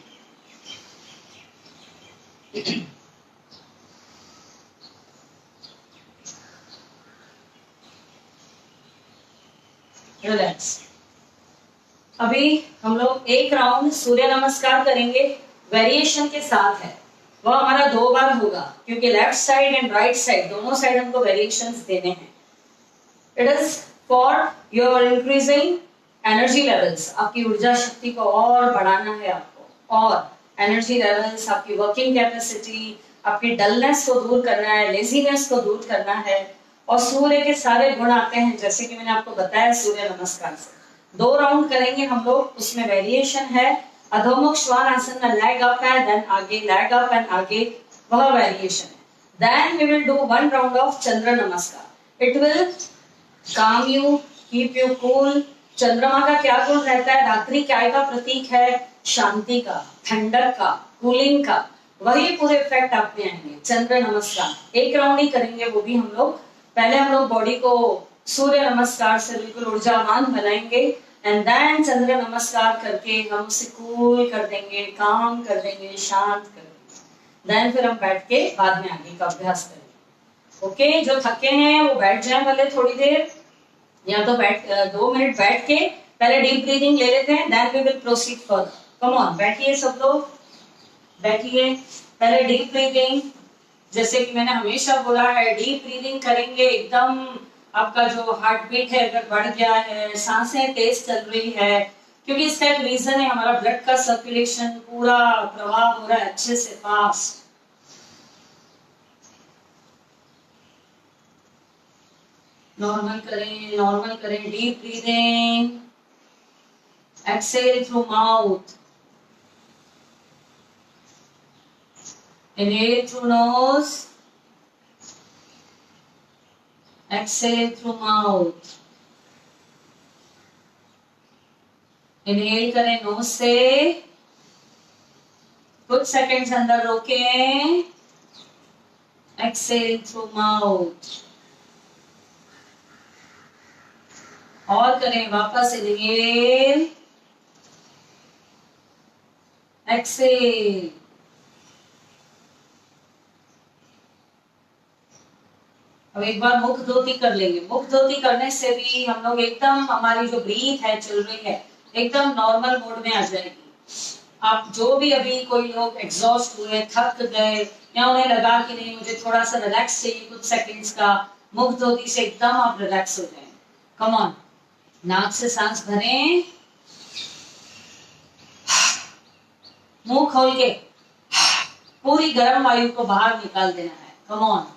रिलैक्स। अभी हम लोग एक राउंड सूर्य नमस्कार करेंगे, वेरिएशन के साथ है। वह हमारा 2 बार होगा, क्योंकि left side and right side दोनों साइड हमको वेरिएशंस देने हैं। It is for your increasing energy levels, आपकी ऊर्जा शक्ति को और बढ़ाना है आपको, और एनर्जी लेवल्स, आपकी वर्किंग कैपेसिटी, आपकी डलनेस को दूर करना है, लेजीनेस को दूर करना है। और सूर्य के सारे गुण आते हैं, जैसे कि मैंने आपको बताया सूर्य नमस्कार से। 2 राउंड करेंगे हम लोग, उसमें वेरिएशन है। अधोमुख श्वान आसन में लेग अप है, देन आगे लेग अप एंड आगे, वह वेरिएशन है। Then we will do 1 round of Chandra Namaskar. It will calm you, keep you cool. चंद्रमा का क्या गुण रहता है? रात्रि काय का प्रतीक है? शांति का, ठंडक का, कूलिंग का। वही पूरे इफेक्ट आप में आएंगे। चंद्र नमस्कार 1 राउंड ही करेंगे, वो भी हम लोग पहले हम लोग बॉडी को सूर्य नमस्कार से बिल्कुल ऊर्जावान बनाएंगे, एंड देन चंद्र नमस्कार करके हम उसे कूल कर देंगे, काम कर देंगे, शांत कर देंगे। देन फिर हम बैठ के बाद में आगे का अभ्यास करेंगे। ओके, जो थके हैं वो बैठ जाएं भले थोड़ी देर, या तो 2 मिनट बैठ के पहले डीप ब्रीदिंग ले लेते हैं, then we will proceed further. Come on, बैठिए सब लोग, बैठिए। पहले डीप ब्रीदिंग, जैसे कि मैंने हमेशा बोला है, डीप ब्रीदिंग करेंगे, एकदम आपका जो हार्ट बीट है अगर बढ़ गया है, सांसें तेज चल रही है, क्योंकि इसका एक रीजन है, हमारा ब्लड का सर्कुलेशन पूरा प्रवाह हो रहा है अच्छे से, फास्ट। नॉर्मल करें deep breathing, exhale through mouth, inhale through nose, exhale through mouth. Inhale करें नोज से, कुछ सेकंड्स अंदर रोकें, एक्सेल थ्रू माउथ, और करें वापस इनहेल, एक्सेल। अब एक बार मुख धोती कर लेंगे। मुख धोती करने से भी हम लोग एकदम, हमारी जो ब्रीथ है चल रही है एकदम नॉर्मल मोड में आ जाएगी। आप जो भी अभी कोई लोग एग्जॉस्ट हुए, थक गए, या उन्हें लगा कि नहीं मुझे थोड़ा सा रिलैक्स चाहिए कुछ सेकंड्स का, मुख धोती से एकदम आप रिलैक्स हो जाएं। कम ऑन, नाक से सांस भरें, मुंह खोल के पूरी गर्म वायु को बाहर निकाल देना है। Come on,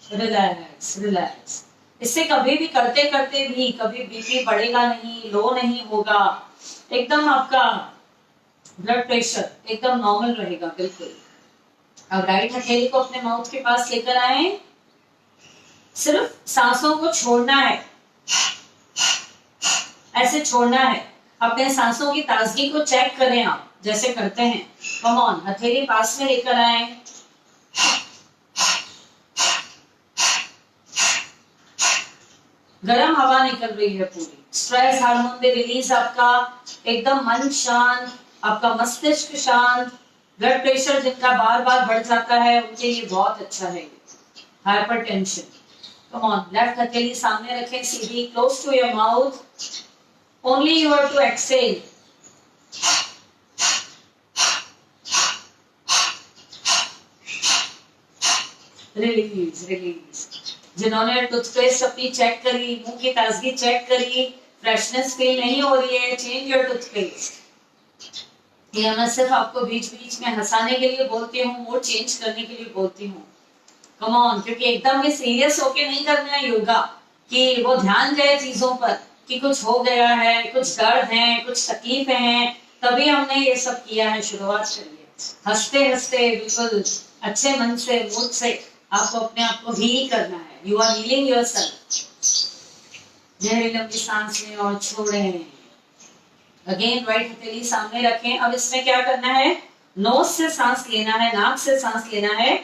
relax relax. इससे कभी भी करते करते भी कभी बीपी बढ़ेगा नहीं, लो नहीं होगा, एकदम आपका ब्लड प्रेशर एकदम नॉर्मल रहेगा बिल्कुल। अब राइट हथेली को अपने माउथ के पास लेकर आए, सिर्फ सांसों को छोड़ना है, ऐसे छोड़ना है। अपने सांसों की ताजगी को चेक करें आप जैसे करते हैं। कम ऑन, हथेली पास में लेकर आए, गर्म हवा निकल रही है पूरी, स्ट्रेस हार्मोन भी रिलीज, आपका एकदम मन शांत, आपका मस्तिष्क शांत। ब्लड प्रेशर जिनका बार बार बढ़ जाता है उनके लिए बहुत अच्छा है हाइपरटेंशन। कम ऑन, लेफ्ट हथेली सामने रखें सीधी, close to your mouth, only you have to exhale. Release release. जिन्होंने टूथपेस्ट अपनी चेक करी, मुंह की ताजगी चेक करी, फ्रेशनेस फील नहीं हो रही है, चेंज योर टूथपेस्ट। ये मैं सिर्फ आपको बीच बीच में हंसाने के लिए बोलती हूँ, मूड चेंज करने के लिए बोलती हूँ। कम ऑन, क्योंकि एकदम भी सीरियस होके नहीं करना है योगा कि वो ध्यान जाए चीजों पर कि कुछ हो गया है, कुछ दर्द है, कुछ तकलीफें हैं, तभी हमने ये सब किया है। शुरुआत करिए हंसते हंसते, बिल्कुल अच्छे मन से, मूड से आपको अपने आप को हील करना है। You are healing yourself. गहरी लंबी सांस लें और छोड़ें। अगेन राइट हथेली सामने रखें। अब इसमें क्या करना है, नोज से सांस लेना है, नाक से सांस लेना है,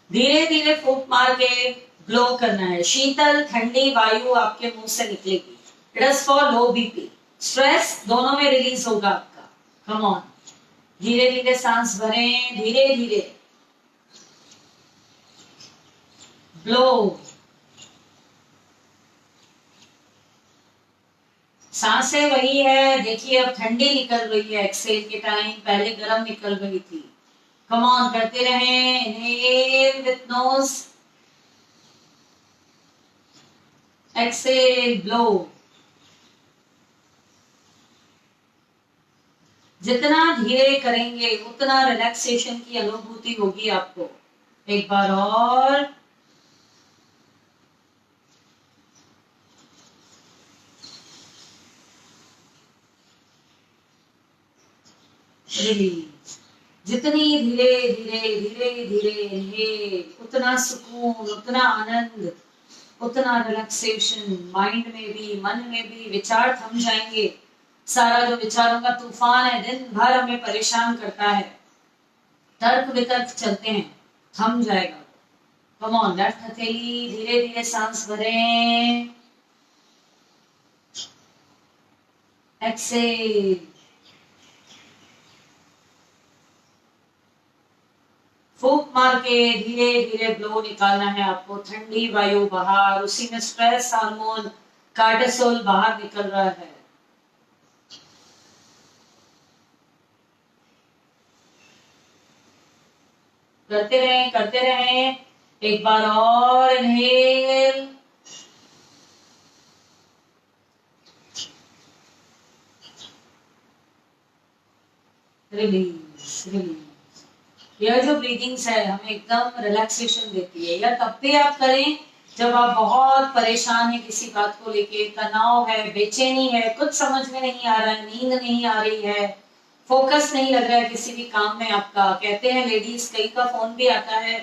धीरे धीरे फूंक मार के ब्लो करना है। शीतल ठंडी वायु आपके मुंह से निकलेगी। It is for low BP, stress दोनों में रिलीज होगा आपका। कम ऑन, धीरे धीरे सांस भरें, धीरे धीरे ब्लो। सांसें वही है, देखिए अब ठंडी निकल रही है एक्सेल के टाइम, पहले गर्म निकल रही थी। कम ऑन, करते रहें। Inhale with nose, exhale blow. जितना धीरे करेंगे उतना रिलैक्सेशन की अनुभूति होगी आपको। एक बार और, रिलीज। जितनी धीरे धीरे धीरे धीरे इनहेल, उतना सुकून, उतना आनंद, उतना रिलैक्सेशन। माइंड में भी, मन में भी विचार थम जाएंगे। सारा जो विचारों का तूफान है, दिन भर हमें परेशान करता है, तर्क वितर्क चलते हैं, थम जाएगा। कम ऑन, लेफ्ट हथेली, धीरे धीरे सांस भरें, एक्सेल। फूंक मार के धीरे धीरे ब्लो निकालना है आपको, ठंडी वायु बाहर, उसी में स्ट्रेस हार्मोन कार्टिसोल बाहर निकल रहा है। करते रहें, करते रहें। एक बार और इनहेल, रिलीज रिलीज। यह जो ब्रीदिंग्स है हमें एकदम रिलैक्सेशन देती है। या तब भी आप करें जब आप बहुत परेशान है किसी बात को लेके, तनाव है, बेचैनी है, कुछ समझ में नहीं आ रहा है, नींद नहीं आ रही है, फोकस नहीं लग रहा है किसी भी काम में आपका। कहते हैं लेडीज, कई का फोन भी आता है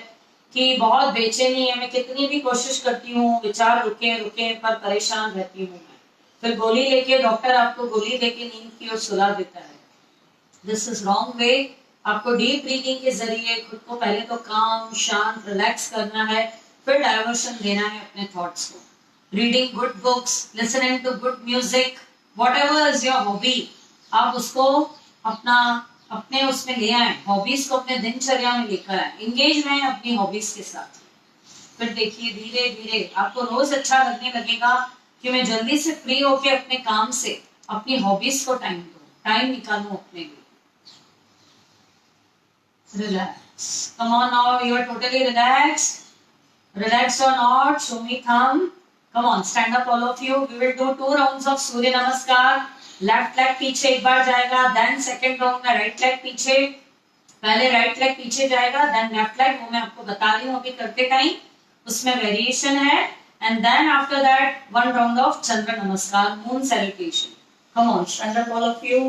कि बहुत बेचैनी है, मैं कितनी भी कोशिश करती हूँ, विचार रुके रुके पर परेशान रहती हूँ मैं। फिर गोली लेके डॉक्टर आपको गोली देके नींद की ओर सुला देता है। This is wrong way. आपको डीप ब्रीदिंग के जरिए खुद को पहले तो काम, शांत, रिलैक्स करना है, फिर डाइवर्शन देना है अपने थॉट्स को। Reading good books, listening to good music, whatever is your hobby, आप उसको अपना अपने उसमें ले आए, हॉबीज को अपने दिनचर्या में लेकर आए, इंगेज रहें अपनी हॉबीज के साथ। फिर देखिए धीरे धीरे आपको रोज अच्छा लगने लगेगा कि मैं जल्दी से फ्री होके अपने काम से अपनी हॉबीज को टाइम निकालूं अपने लिए। Relax. Come on now, you are totally relaxed. Relaxed or not? Show me thumb. Come on, stand up all of you. We will do 2 rounds of Surya Namaskar. Left leg पीछे एक बार जाएगा, then second round में right leg पीछे। पहले right leg पीछे जाएगा, then left leg, वो मैं आपको बता रही हूँ अभी करते टाइम, उसमें वेरिएशन है। And then after that, 1 round of Chandra Namaskar, moon salutation. Come on, stand up all of you.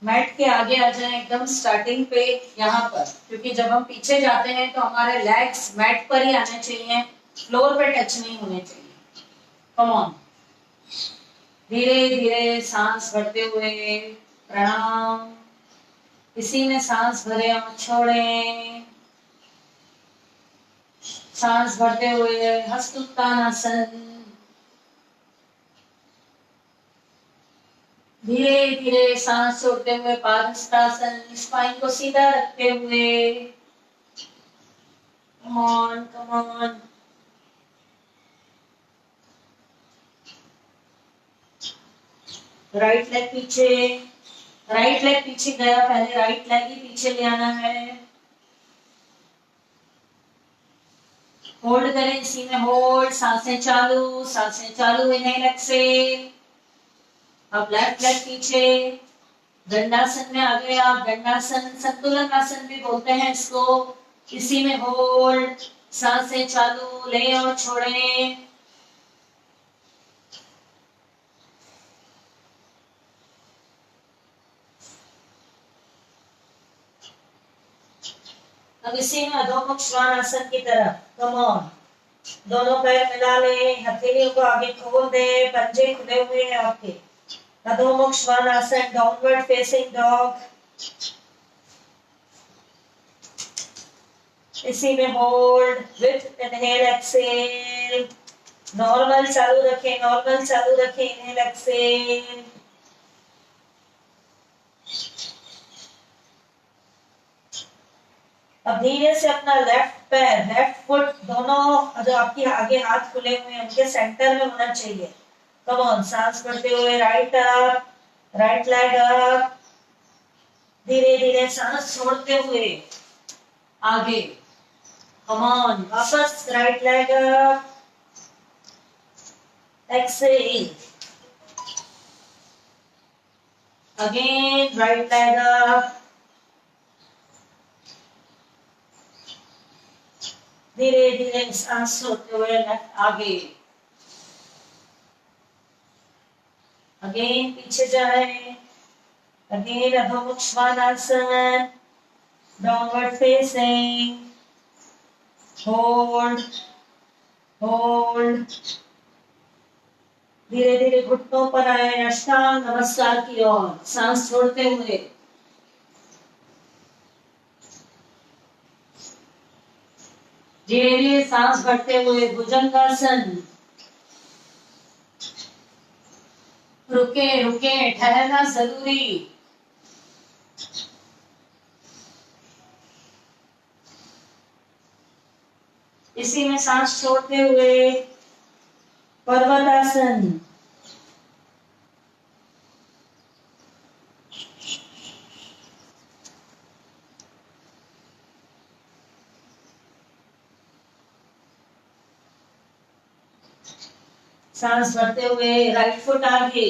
Mat के आगे आ जाए एकदम स्टार्टिंग पे यहाँ पर, क्योंकि जब हम पीछे जाते हैं तो हमारे लेग्स मैट पर ही आने चाहिए, फ्लोर पे टच नहीं होने चाहिए। कम ऑन, धीरे धीरे सांस भरते हुए प्रणाम। इसी में सांस भरे और छोड़े, सांस भरते हुए हस्तोत्तानासन, धीरे धीरे सांस छोड़ते हुए पादहस्तासन, स्पाइन को सीधा रखते हुए। कम on, come on. Right leg पीछे, राइट लेग पीछे गया, पहले राइट लेग ही पीछे ले आना है। होल्ड करें, इसी में होल्ड, सांसें चालू, इनहेल एक्सहेल। अब लेफ्ट लेग पीछे, दंडासन में आ गए आप, दंडासन, संतुलन आसन भी बोलते हैं इसको। इसी में होल्ड, सांसें चालू, ले और छोड़ें। अब इसी में अधोमुख श्वानासन की तरफ, कम ऑन, दोनों पैर मिला ले, हथेलियों को आगे खोल दे, पंजे खुले हुए हैं आपके। अधोमुख श्वानासन, डाउनवर्ड फेसिंग डॉग। इसी में hold with inhale exhale, normal चालू रखें, इनहेल एक्सहेल। अब धीरे से अपना लेफ्ट पैर, लेफ्ट फुट, दोनों जो आपके आगे हाथ खुले हुए हैं उनके सेंटर में होना चाहिए। कम ऑन, सांस भरते हुए right up, right leg up, धीरे धीरे सांस छोड़ते हुए आगे। कम ऑन, वापस right leg up, exhale, again right leg up, धीरे धीरे सांस छोड़ते हुए लेफ्ट आगे, अगेन पीछे जाए, again Adhomukha Shvanasana, downward facing, hold hold, धीरे धीरे घुटनों पर आए, अष्टांग नमस्कार की ओर, सांस छोड़ते हुए। धीरे धीरे सांस भरते हुए भुजंगासन, रुके रुके, ठहरना जरूरी। इसी में सांस छोड़ते हुए पर्वतासन, सांस भरते हुए राइट फुट आगे,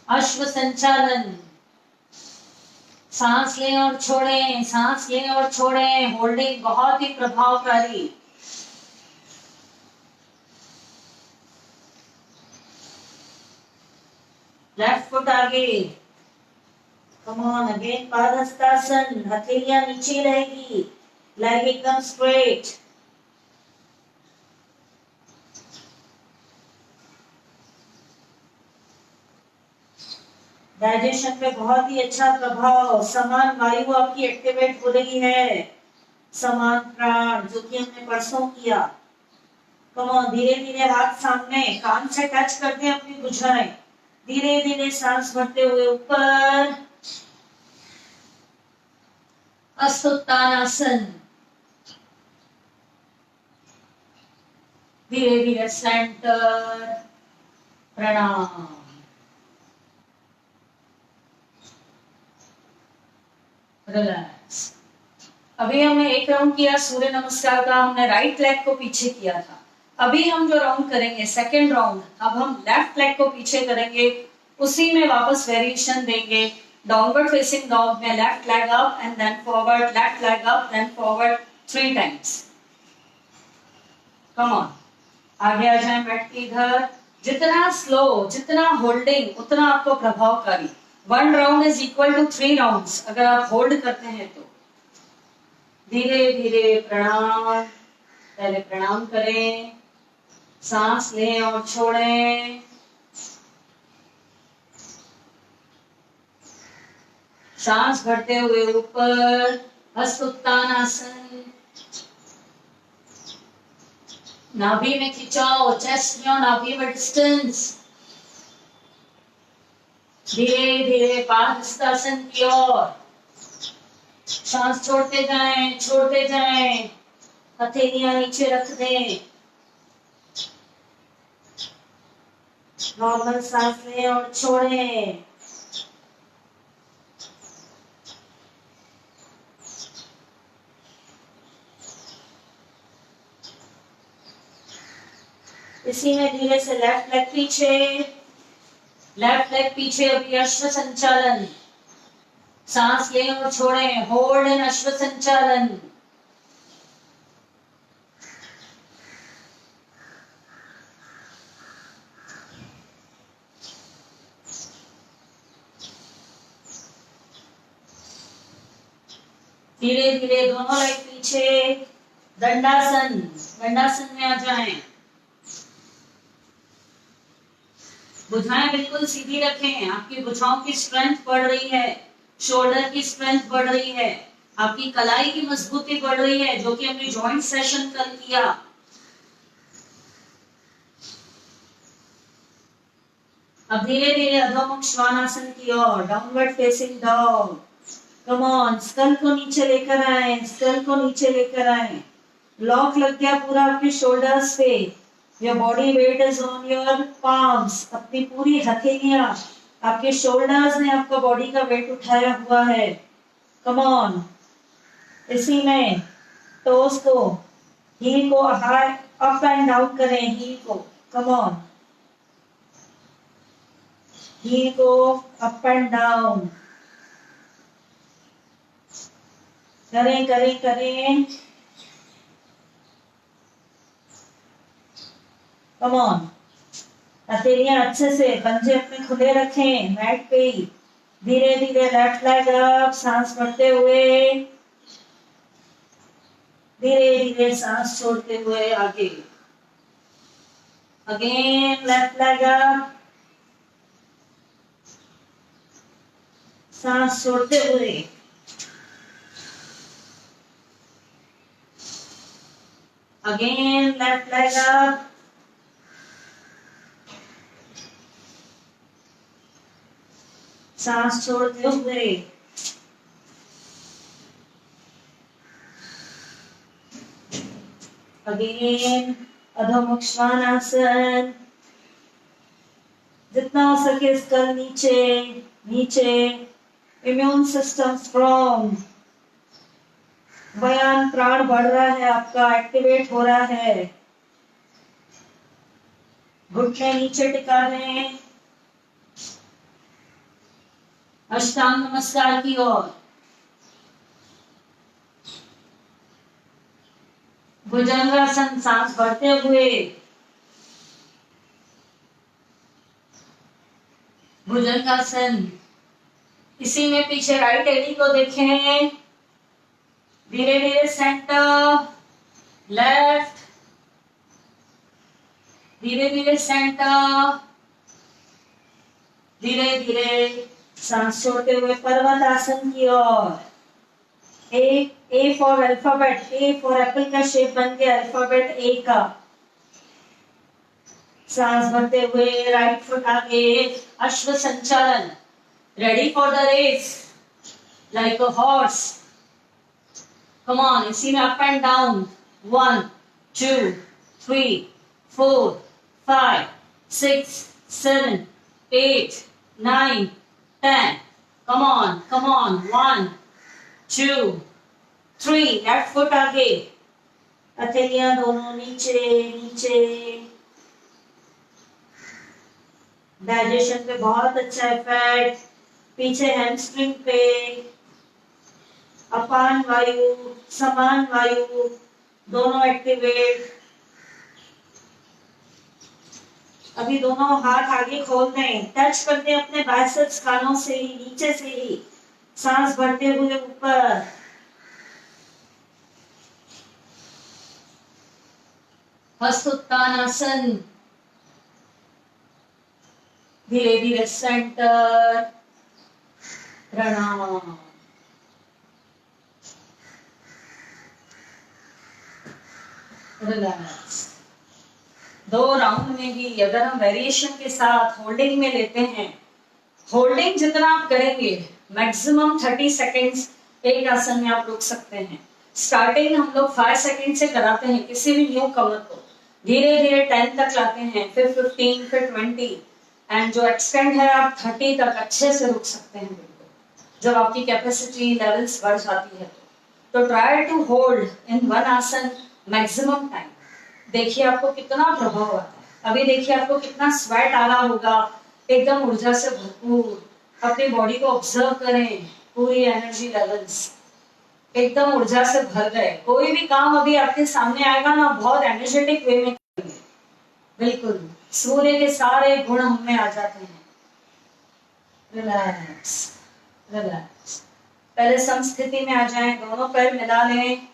अश्व संचालन, सांस लें और छोड़ें, सांस लें और छोड़ें, होल्डिंग बहुत ही प्रभावकारी। लेफ्ट फुट आगे, कम ऑन अगेन पादहस्तासन, हथेलियां नीचे रहेगी, लेग एकदम स्ट्रेट। डाइजेशन पे बहुत ही अच्छा प्रभाव, समान वायु आपकी एक्टिवेट हो रही है, समान प्राण जो कि हमने परसों किया। कम ऑन धीरे धीरे हाथ सामने, कान से टच करते हैं अपनी भुजाएं, धीरे धीरे सांस भरते हुए ऊपर, अस्तुत्तानासन, धीरे धीरे सेंटर, प्रणाम। रिलैक्स। अभी हमने एक राउंड किया सूर्य नमस्कार का, हमने राइट लेग को पीछे किया था। अभी हम जो राउंड करेंगे सेकेंड राउंड, अब हम लेफ्ट लेग को पीछे करेंगे, उसी में वापस वेरिएशन देंगे। डाउनवर्ड फेसिंग डॉग में left leg up and then forward, left leg up then forward 3 times. Come on, आगे आ जाए मैट के इधर। जितना स्लो, जितना होल्डिंग, उतना आपको प्रभावकारी। 1 round is equal to 3 rounds अगर आप होल्ड करते हैं तो। धीरे धीरे प्रणाम, पहले प्रणाम करें, सांस लें और छोड़ें, सांस भरते हुए ऊपर, हस्तोत्तानासन, नाभि में खिंचाओ, चेस्ट में और नाभि में डिस्टेंस। धीरे धीरे पादहस्तासन की ओर, सांस छोड़ते जाएं, छोड़ते जाएं, हथेलियां नीचे रख दें, नॉर्मल सांस लें और छोड़ें। इसी में धीरे से लेफ्ट लेग पीछे, लेफ्ट लेग पीछे। अभी अश्व संचालन, सांस लें और छोड़ें, होल्ड इन अश्व संचालन। धीरे धीरे दोनों लेग पीछे, दंडासन, दंडासन में आ जाएं। भुजाएं बिल्कुल सीधी रखें, आपकी भुजाओं की स्ट्रेंथ बढ़ रही है, शोल्डर की स्ट्रेंथ बढ़ रही है, आपकी कलाई की मजबूती बढ़ रही है, जो कि हमने जॉइंट सेशन कल किया। अब धीरे धीरे अधोमुख श्वानासन की ओर, downward facing dog. Come on, skull को नीचे लेकर आए, स्कल को नीचे लेकर आए। लॉक लग गया पूरा आपके शोल्डर्स पे। Your body weight is on your palms. अपनी पूरी हथेलियां, आपके शोल्डर्स ने आपका बॉडी का वेट उठाया हुआ है। कम ऑन, इसी में टोस को, हील को हाई अप एंड डाउन करें, हील को। कम ऑन, हील को अप एंड डाउन करें करें करें। कम ऑन, हथेलियां अच्छे से, पंजे अपने खुले रखें मैट पे ही। धीरे धीरे लेफ्ट लेग अप, सांस भरते हुए, धीरे धीरे सांस छोड़ते हुए आगे। अगेन लेफ्ट लेग अप, सांस छोड़ते हुए, अगेन लेफ्ट लेग अप, सांस छोड़ते हुए, अगेन अधोमुख श्वानासन। जितना हो सके स्कल नीचे नीचे, इम्यून सिस्टम स्ट्रॉन्ग, बयान प्राण बढ़ रहा है आपका, एक्टिवेट हो रहा है। घुटने नीचे टिका लें, अष्टांग नमस्कार की ओर। भुजंगासन, सांस भरते हुए, भुजंगासन। इसी में पीछे राइट एडी को देखें, धीरे धीरे सेंटर, लेफ्ट, धीरे धीरे सेंटर, धीरे धीरे सांस छोड़ते हुए पर्वत आसन की ओर। A for alphabet, A for apple का शेप बन के अल्फाबेट ए का। सांस भरते हुए राइट फुट आगे, अश्व संचालन। Ready for the race like a horse. Come on, इसी में up and down. 1 2 3 4 5 6 7 8 9 10। Come on, come on. 1 2 3, left foot आगे, हथेलियां दोनों नीचे नीचे। डाइजेशन पे बहुत अच्छा इफेक्ट, पीछे हैमस्ट्रिंग पे। अपान वायु, समान वायु दोनों एक्टिवेट। अभी दोनों हाथ आगे खोल दें, टच करते हैं अपने बाइसेप्स कानों से ही, नीचे से ही। सांस भरते हुए ऊपर, हस्तोत्तानासन। धीरे धीरे सेंटर, प्रणाम। रिलैक्स। 2 राउंड में भी अगर हम वेरिएशन के साथ होल्डिंग में लेते हैं, होल्डिंग जितना आप करेंगे मैक्सिमम 30 सेकेंड्स एक आसन में आप रुक सकते हैं। स्टार्टिंग हम लोग 5 सेकेंड से कराते हैं किसी भी न्यू कमर को, धीरे धीरे 10 तक लाते हैं, फिर 15, फिर 20, एंड जो एक्सटेंड है आप 30 तक अच्छे से रुक सकते हैं। जब आपकी कैपेसिटी लेवल्स बढ़ जाती है तो try to hold in one asana maximum time. देखिए आपको कितना प्रभाव आता है। अभी देखिए आपको कितना स्वेट आ रहा होगा, एकदम ऊर्जा से भरपूर। अपनी बॉडी को ऑब्जर्व करें, पूरी एनर्जी लेवल्स एकदम ऊर्जा से भर गए। कोई भी काम अभी आपके सामने आएगा ना, बहुत एनर्जेटिक वे में करेंगे। बिल्कुल सूर्य के सारे गुण हम में आ जाते हैं। Relax, relax. पहले समस्थिति में आ जाएं, दोनों पैर मिला लें,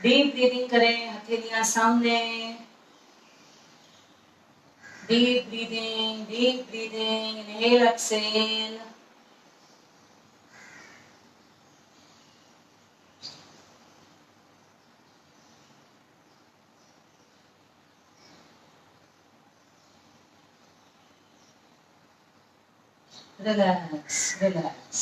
डीप ब्रीदिंग करें, हथेलियां सामने। Deep breathing, deep breathing, inhale, exhale. Relax, relax.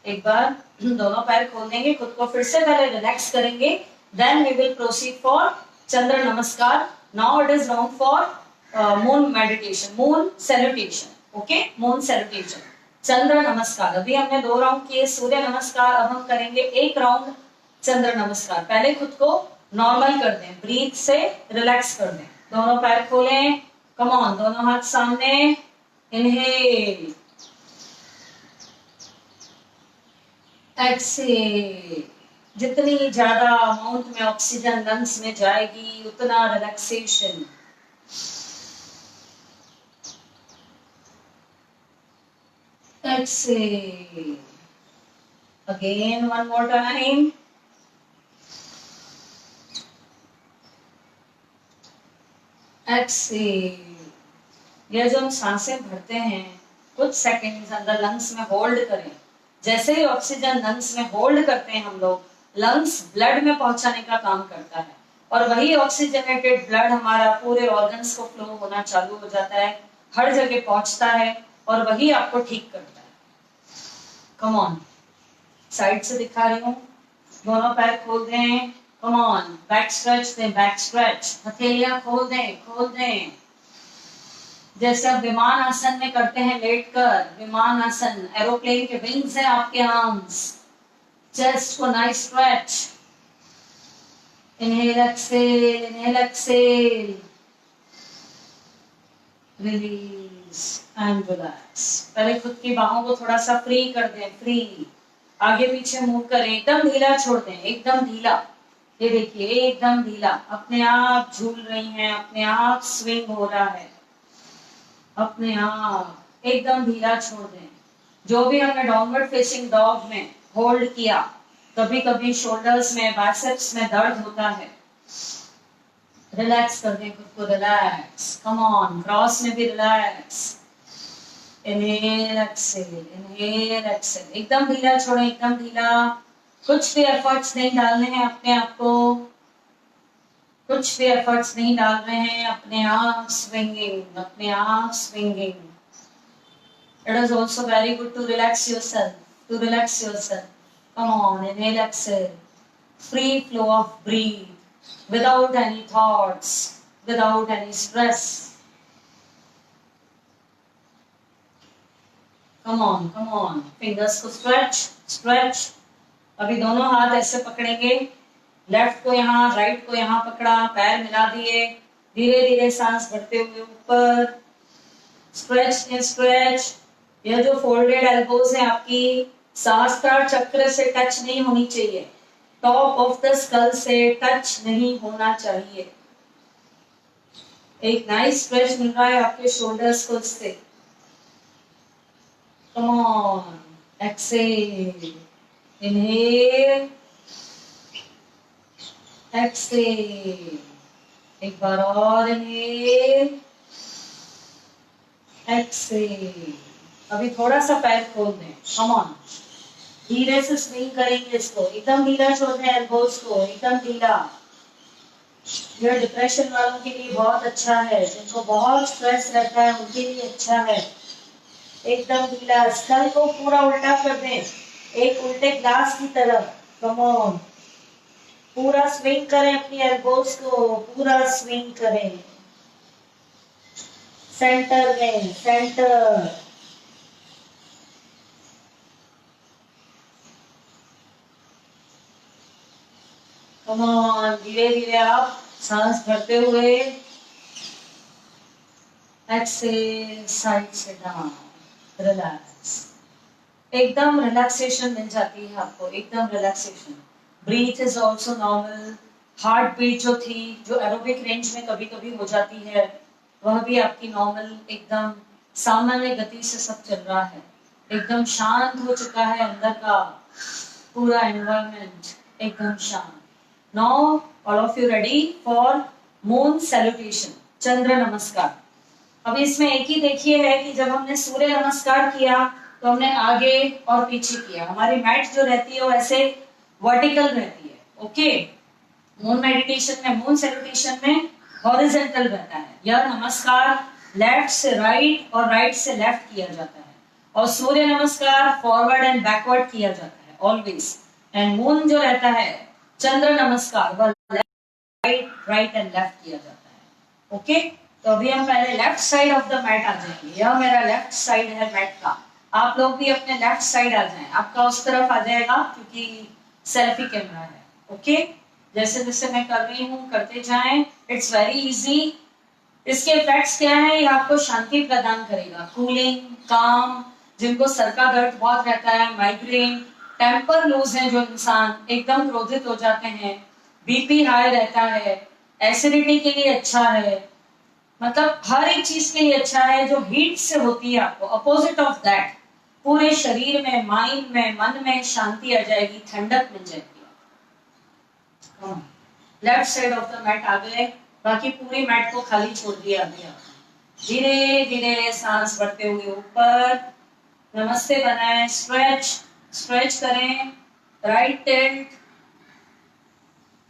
एक बार दोनों पैर खोल देंगे, खुद को फिर से पहले रिलैक्स करेंगे, then we will proceed for Chandra Namaskar. Now it is round for moon meditation, moon salutation. Okay, moon salutation, Chandra Namaskar. अभी हमने 2 राउंड किए सूर्य नमस्कार, अब हम करेंगे 1 राउंड चंद्र नमस्कार। पहले खुद को नॉर्मल कर दें, ब्रीथ से रिलैक्स कर दें। दोनों पैर खोलें, कम ऑन, दोनों हाथ सामने। Inhale, exhale. जितनी ज्यादा अमाउंट में ऑक्सीजन लंग्स में जाएगी उतना relaxation. Exhale again, one more time. Exhale. ये जो हम सांसें भरते हैं कुछ सेकंड्स अंदर लंग्स में होल्ड करें। जैसे ही ऑक्सीजन लंग्स में होल्ड करते हैं हम लोग, लंग्स ब्लड में पहुंचाने का काम करता है, और वही ऑक्सीजनेटेड ब्लड हमारा पूरे ऑर्गन्स को फ्लो होना चालू हो जाता है, हर जगह पहुंचता है, और वही आपको ठीक करता है। कम ऑन, साइड से दिखा रही हूँ, दोनों पैर खोल दें, कम ऑन, बैक स्ट्रेच दें, बैक स्ट्रेच, हथेलियां खोल दें, खोल दें। जैसे आप विमान आसन में करते हैं लेटकर, विमान आसन, एरोप्लेन के विंग्स हैं आपके आर्म्स। चेस्ट को nice stretch. Inhale, exhale, inhale, exhale, release and relax. पहले खुद की बाहों को थोड़ा सा फ्री कर दें, फ्री, आगे पीछे मूव करें, एकदम ढीला छोड़ दें, एकदम ढीला। ये देखिए एकदम ढीला, अपने आप झूल रही हैं, अपने आप स्विंग हो रहा है, अपने आप। एकदम ढीला छोड़ दें। जो भी हमने डाउनवर्ड फेसिंग डॉग में होल्ड किया, कभी कभी शोल्डर्स में, बाइसेप्स में दर्द होता है, रिलैक्स कर दें खुद को, रिलैक्स, कम ऑन, क्रॉस में भी relax, inhale exhale, inhale Excel, एकदम ढीला छोड़ें, एकदम ढीला, कुछ भी एफर्ट्स नहीं डालने हैं अपने आप को, कुछ भी एफर्ट्स नहीं डाल रहे हैं, अपने आप स्विंगिंग, अपने आप swinging. It is also very good to relax yourself, to relax yourself. Come on, inhale, exhale. Free flow of breathe, without any thoughts, without any stress. Come on, come on. Fingers को stretch, stretch. अभी दोनों हाथ ऐसे पकड़ेंगे, left को यहाँ, right को यहाँ पकड़ा, पैर मिला दिए, धीरे धीरे सांस भरते हुए ऊपर, स्ट्रेच एंड स्ट्रेच। यह जो फोल्डेड एल्बोज है आपकी सहस्त्रार चक्र से टच नहीं होनी चाहिए, टॉप ऑफ द स्कल से टच नहीं होना चाहिए। एक नाइस स्ट्रेच मिल रहा है आपके शोल्डर्स को इससे। Come on, exhale, inhale, exhale, एक बार और इनहेल, एक्सेल। अभी थोड़ा सा पैर खोल दें, कम ऑन, धीरे से स्विंग करेंगे इसको, एकदम ढीला छोड़ दें एल्बोज को, एकदम ढीला। यह डिप्रेशन वालों के लिए बहुत अच्छा है, जिनको बहुत स्ट्रेस रहता है उनके लिए अच्छा है। एकदम ढीला, स्कल को पूरा उल्टा कर दें, एक उल्टे ग्लास की तरफ। कम ऑन, पूरा स्विंग करें अपनी एल्बोज को, पूरा स्विंग करें सेंटर में, सेंटर। कम ऑन, धीरे धीरे आप सांस भरते हुए एक्सेल, साइड से डाउन, रिलैक्स, एकदम रिलैक्सेशन मिल जाती है आपको, एकदम relaxation. Breath is also normal. Heart beat जो थी, जो एरोबिक रेंज में कभी कभी हो जाती है, वह भी आपकी नॉर्मल, एकदम सामान्य गति से सब चल रहा है। एकदम शांत हो चुका है अंदर का पूरा एनवायरनमेंट, एकदम शांत। Now all of you ready for moon salutation, Chandra Namaskar. अभी इसमें एक ही देखिए है कि जब हमने सूर्य नमस्कार किया तो हमने आगे और पीछे किया, हमारी मैट जो रहती है वो ऐसे वर्टिकल रहती है। ओके, मून मेडिटेशन में, मून सैल्यूटेशन में हॉरिजॉन्टल रहता है। यह नमस्कार लेफ्ट से राइट और राइट से लेफ्ट किया जाता है, और सूर्य नमस्कार फॉरवर्ड एंड बैकवर्ड किया जाता है ऑलवेज। एंड मून जो रहता है, चंद्र नमस्कार, वह राइट, राइट एंड लेफ्ट किया जाता है। ओके, तो अभी हम पहले left side of the mat आ जाएंगे। यह मेरा लेफ्ट साइड है मैट का, आप लोग भी अपने लेफ्ट साइड आ जाएं, आपका उस तरफ आ जाएगा क्योंकि सेल्फी कैमरा है। ओके, जैसे जैसे मैं कर रही हूँ करते जाएं, इट्स वेरी इजी। इसके इफेक्ट्स क्या है, ये आपको शांति प्रदान करेगा, कूलिंग, काम। जिनको सर का दर्द बहुत रहता है, माइग्रेन, टेम्पर लूज है जो इंसान, एकदम क्रोधित हो जाते हैं, बीपी हाई रहता है, एसिडिटी के लिए अच्छा है, मतलब हर एक चीज के लिए अच्छा है। जो हीट से होती है आपको, अपोजिट ऑफ दैट, पूरे शरीर में, माइंड में, मन में शांति आ जाएगी, ठंडक मिल जाएगी। Left side of the mat आ गए, बाकी पूरी मैट को खाली छोड़ दिया अभी आपने। धीरे धीरे सांस भरते हुए ऊपर, नमस्ते बनाएं, स्ट्रेच, स्ट्रेच करें, right tilt,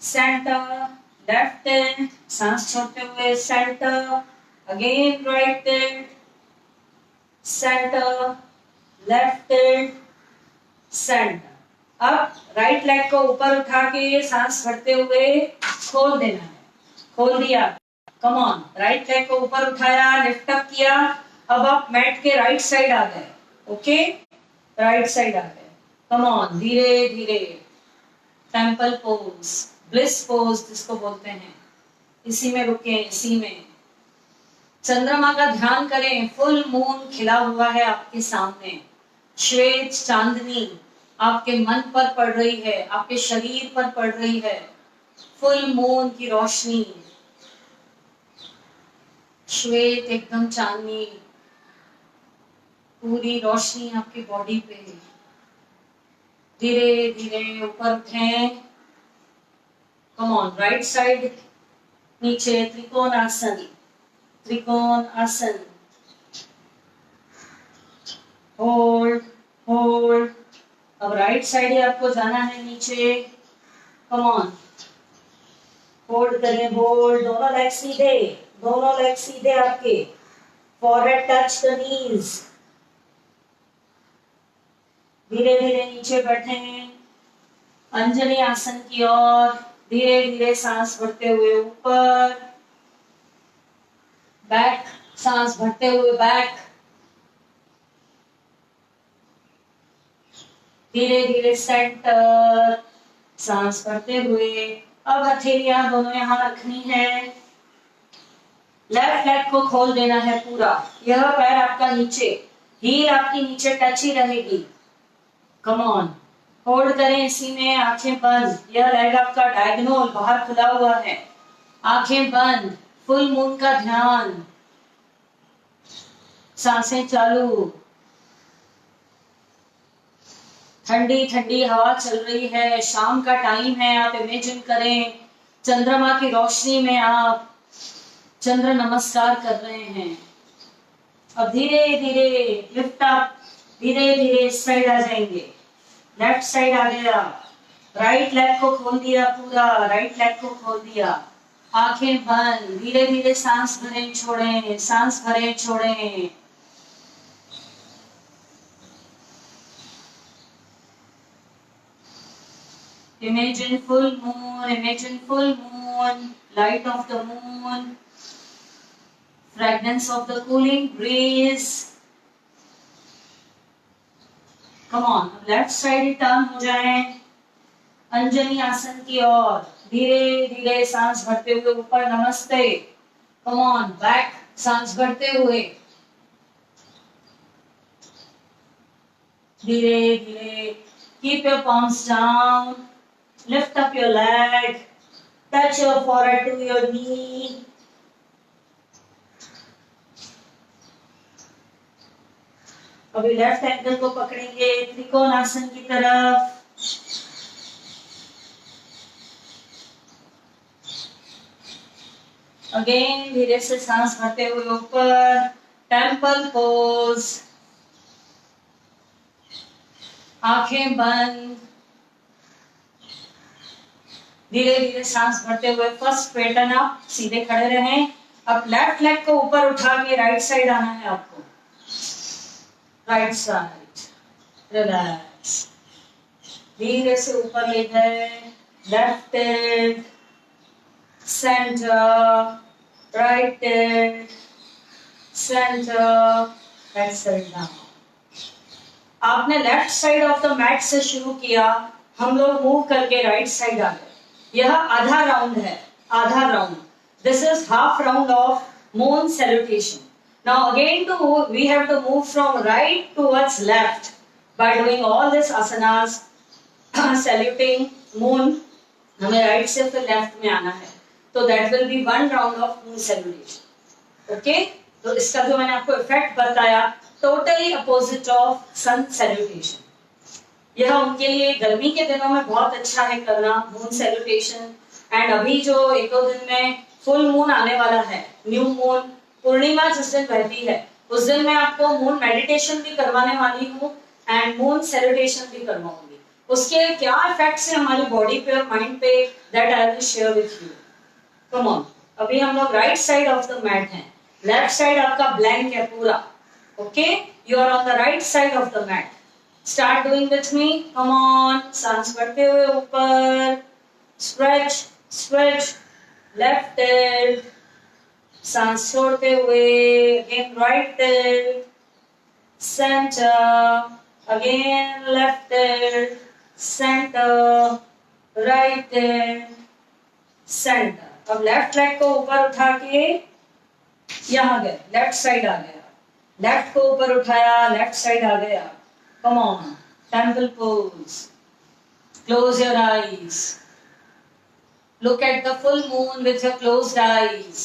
centre, left tilt, सांस छोड़ते हुए centre, again right tilt, centre, left tilt, centre. अब राइट लेग को ऊपर उठा के सांस भरते हुए खोल देना है, खोल दिया। कम ऑन, राइट लेग को ऊपर उठाया, लिफ्ट अप किया, अब आप मैट के राइट साइड आ गए। ओके, राइट साइड आ गए। कम ऑन, धीरे धीरे, टेम्पल पोज, ब्लिस पोज जिसको बोलते हैं, इसी में रुके, इसी में। चंद्रमा का ध्यान करें, फुल मून खिला हुआ है आपके सामने, श्वेत चांदनी आपके मन पर पड़ रही है, आपके शरीर पर पड़ रही है, फुल मून की रोशनी, श्वेत एकदम चांदनी। पूरी रोशनी आपकी बॉडी पे। धीरे धीरे ऊपर उठें। कम ऑन, राइट साइड नीचे, त्रिकोण आसन, त्रिकोण आसन। Hold hold. अब राइट साइड ही आपको जाना है नीचे। कम ऑन, होल्ड करें, होल्ड। दोनों लेग सीधे, दोनों लेग सीधे आपके। Forehead touch the knees. धीरे धीरे नीचे बैठें, अंजनी आसन की ओर। धीरे धीरे सांस भरते हुए ऊपर, बैक, सांस भरते हुए बैक। धीरे धीरे सेंटर, सांस भरते हुए। अब हथेलियां दोनों यहां रखनी है। लेफ्ट लेग को खोल देना है पूरा। यह पैर आपका नीचे, हील आपकी नीचे टच ही रहेगी। कम ऑन, होल्ड करें इसी में, आंखें बंद। यह लेग आपका डायगोनल बाहर खुला हुआ है। आंखें बंद, फुल मून का ध्यान। सांसें चालू। ठंडी ठंडी हवा चल रही है, शाम का टाइम है। आप इमेजिन करें चंद्रमा की रोशनी में आप चंद्र नमस्कार कर रहे हैं। अब धीरे धीरे लिफ्ट अप, धीरे धीरे इस साइड आ जाएंगे। लेफ्ट साइड आ गया, राइट लेग को खोल दिया पूरा, राइट लेग को खोल दिया। आंखें बंद, धीरे धीरे सांस भरें छोड़ें, सांस भरें छोड़ें। Imagine full moon, imagine full moon, light of the moon, fragrance of the cooling breeze. Come on, left side he turn हो जाए, अंजनी आसन की ओर। धीरे धीरे सांस भरते हुए ऊपर, नमस्ते। Come on, back, सांस भरते हुए। धीरे धीरे, keep your palms down, lift up your leg, touch your forehead to your knee. अभी लेफ्ट एंकल को पकड़ेंगे त्रिकोण आसन की तरफ। अगेन धीरे से सांस भरते हुए ऊपर, टेम्पल पोज। आंखें बंद, धीरे धीरे सांस भरते हुए फर्स्ट स्ट्रेटन अप, सीधे खड़े रहें। अब लेफ्ट लेग को ऊपर उठा के राइट साइड आना है आपको। Right side, relax. धीरे से ऊपर ले गए, left hand, center, right hand, center, right side down. आपने left side of the mat से शुरू किया, हम लोग मूव करके राइट साइड आ गए। यह आधा राउंड है, आधा round. This is half round of moon salutation. Now again to move, we have to move from right towards left by doing all this asanas, saluting moon. हमें राइट से फिर left में आना है, तो that will be one round of moon salutation. Okay, तो इसका जो मैंने आपको इफेक्ट बताया, totally opposite of sun salutation. यह उनके लिए गर्मी के दिनों में बहुत अच्छा है करना, मून सैल्यूटेशन। एंड अभी जो एक दो दिन में फुल मून आने वाला है, न्यू मून, पूर्णिमा जिस दिन रहती है, उस दिन मैं आपको मून मेडिटेशन भी करवाने वाली हूँ एंड मून सैल्यूटेशन भी करवाऊंगी। उसके क्या इफेक्ट्स है हमारी बॉडी पे और माइंड पे, that I will share with you. Come on, अभी हम लोग right side of the mat हैं, लेफ्ट साइड आपका ब्लैंक है पूरा। Okay, you are on the right side of the mat. Start doing with me. Come on. सांस भरते हुए ऊपर, stretch, stretch, left hand, सांस छोड़ते हुए, again right hand, center, again left hand, center, right hand, center. अब left leg को ऊपर उठा के यहाँ गए, लेफ्ट साइड आ गया। लेफ्ट को ऊपर उठाया, लेफ्ट साइड आ गया। Come on, temple pose. Close your eyes. Look at the full moon with your closed eyes.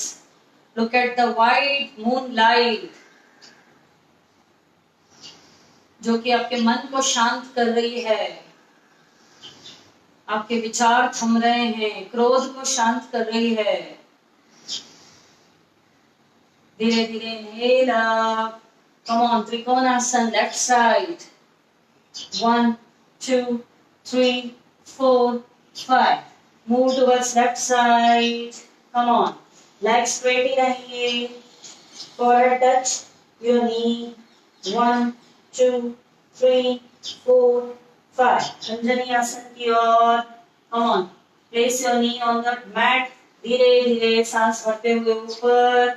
Look at the white moonlight. जो कि आपके मन को शांत कर रही है, आपके विचार थम रहे हैं, क्रोध को शांत कर रही है। धीरे धीरे inhale up, come on, Trikonasana left side, 1 2 3 4 5, move towards left side, come on, legs straight ही रहिए, forehead touch your knee, 1 2 3 4 5, Anjani आसन की ओर, come on, place your knee on the mat, धीरे धीरे सांस भरते हुए ऊपर,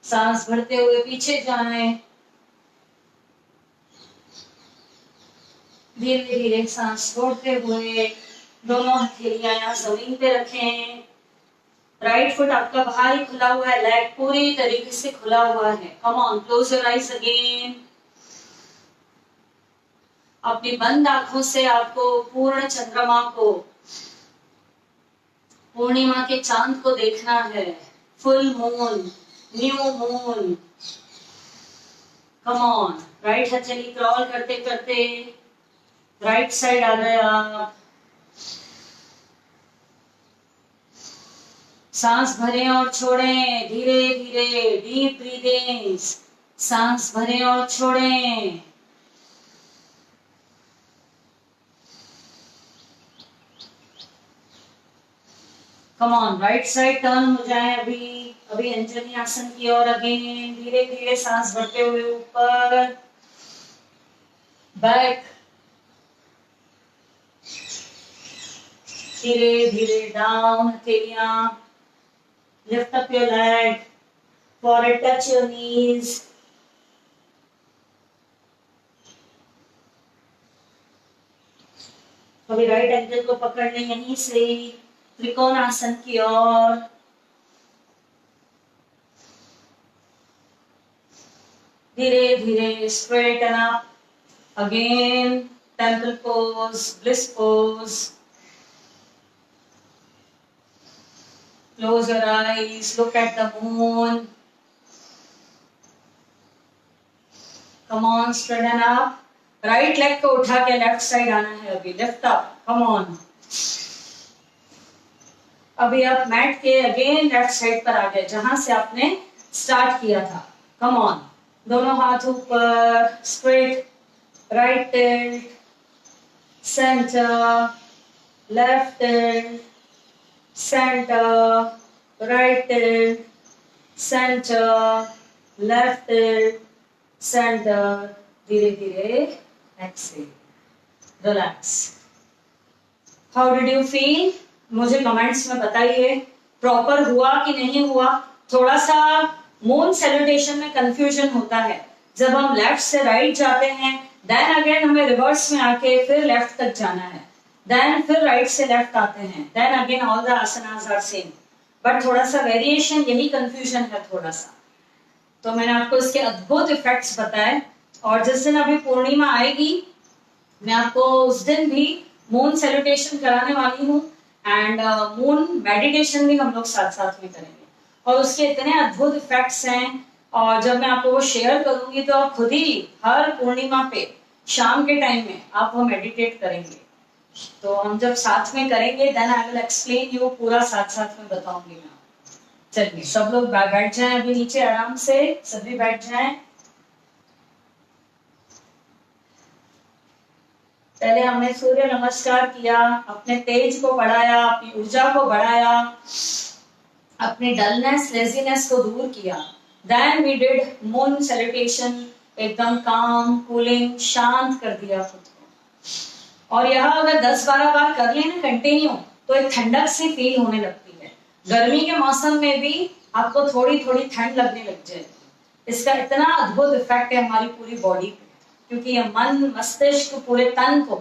सांस भरते हुए पीछे जाएं, धीरे धीरे सांस छोड़ते हुए दोनों हथेलियां यहाँ जमीन पे रखें। राइट फुट आपका बाहर ही खुला हुआ है, लेग पूरी तरीके से खुला हुआ है। Come on, close your eyes again. अपनी बंद आंखों से आपको पूर्ण चंद्रमा को, पूर्णिमा के चांद को देखना है, full moon, new moon. Come on, right हथेली क्रॉल करते करते राइट साइड आ गए आप। सांस भरें और छोड़ें, धीरे धीरे, डीप ब्रीदिंग, सांस भरें और छोड़ें। Come on, right side turn हो जाए अभी अंजनी आसन की ओर अगेन, धीरे धीरे सांस भरते हुए ऊपर, बैक, धीरे धीरे डाउन, हथेलियां, lift up your leg, forehead touch your knees, अभी राइट एंगल को पकड़ लें यहीं से त्रिकोण आसन की ओर। धीरे धीरे straighten up, again temple pose, bliss pose. Close your eyes, look at the moon. Come on, straighten up. Right leg को उठा के लेफ्ट साइड आना है अभी, लिफ्ट अप, कम ऑन। अभी आप मैट के अगेन लेफ्ट साइड पर आ गए जहां से आपने स्टार्ट किया था। कम ऑन, दोनों हाथ ऊपर, straight, right tilt, centre, left tilt, center, right tilt, center, left tilt, center, धीरे धीरे exhale, relax. How did you feel? मुझे कमेंट्स में बताइए प्रॉपर हुआ कि नहीं हुआ। थोड़ा सा मून सैल्यूटेशन में कंफ्यूजन होता है, जब हम लेफ्ट से राइट जाते हैं देन अगेन हमें रिवर्स में आके फिर लेफ्ट तक जाना है, देन फिर राइट से लेफ्ट आते हैं, then again all the asanas are same, but थोड़ा सा वेरिएशन, यही कंफ्यूजन है थोड़ा सा। तो मैंने आपको इसके अद्भुत इफेक्ट्स बताए, और जिस दिन अभी पूर्णिमा आएगी मैं आपको उस दिन भी मून सैल्यूटेशन कराने वाली हूँ, एंड मून मेडिटेशन भी हम लोग साथ साथ में करेंगे, और उसके इतने अद्भुत इफेक्ट्स हैं, और जब मैं आपको वो शेयर करूंगी तो आप खुद ही हर पूर्णिमा पे शाम के टाइम में आप वो मेडिटेट करेंगे। तो हम जब साथ में करेंगे then I will explain you, पूरा साथ साथ में बताऊंगी मैं। चलिए सब लोग बैठ जाएं अभी नीचे आराम से, सभी बैठ जाएं। पहले हमने सूर्य नमस्कार किया, अपने तेज को बढ़ाया, अपनी ऊर्जा को बढ़ाया, अपनी डलनेस, लेजीनेस को दूर किया। Then we did moon salutation, एकदम काम, कूलिंग, शांत कर दिया खुद को। और यह अगर 10-12 बार कर लेना कंटिन्यू तो एक ठंडक सी फील होने लगती है। गर्मी के मौसम में भी आपको थोड़ी थोड़ी ठंड लगने लग जाएगी। इसका इतना अद्भुत इफेक्ट है हमारी पूरी बॉडी पे, क्योंकि यह मन, मस्तिष्क, पूरे तन को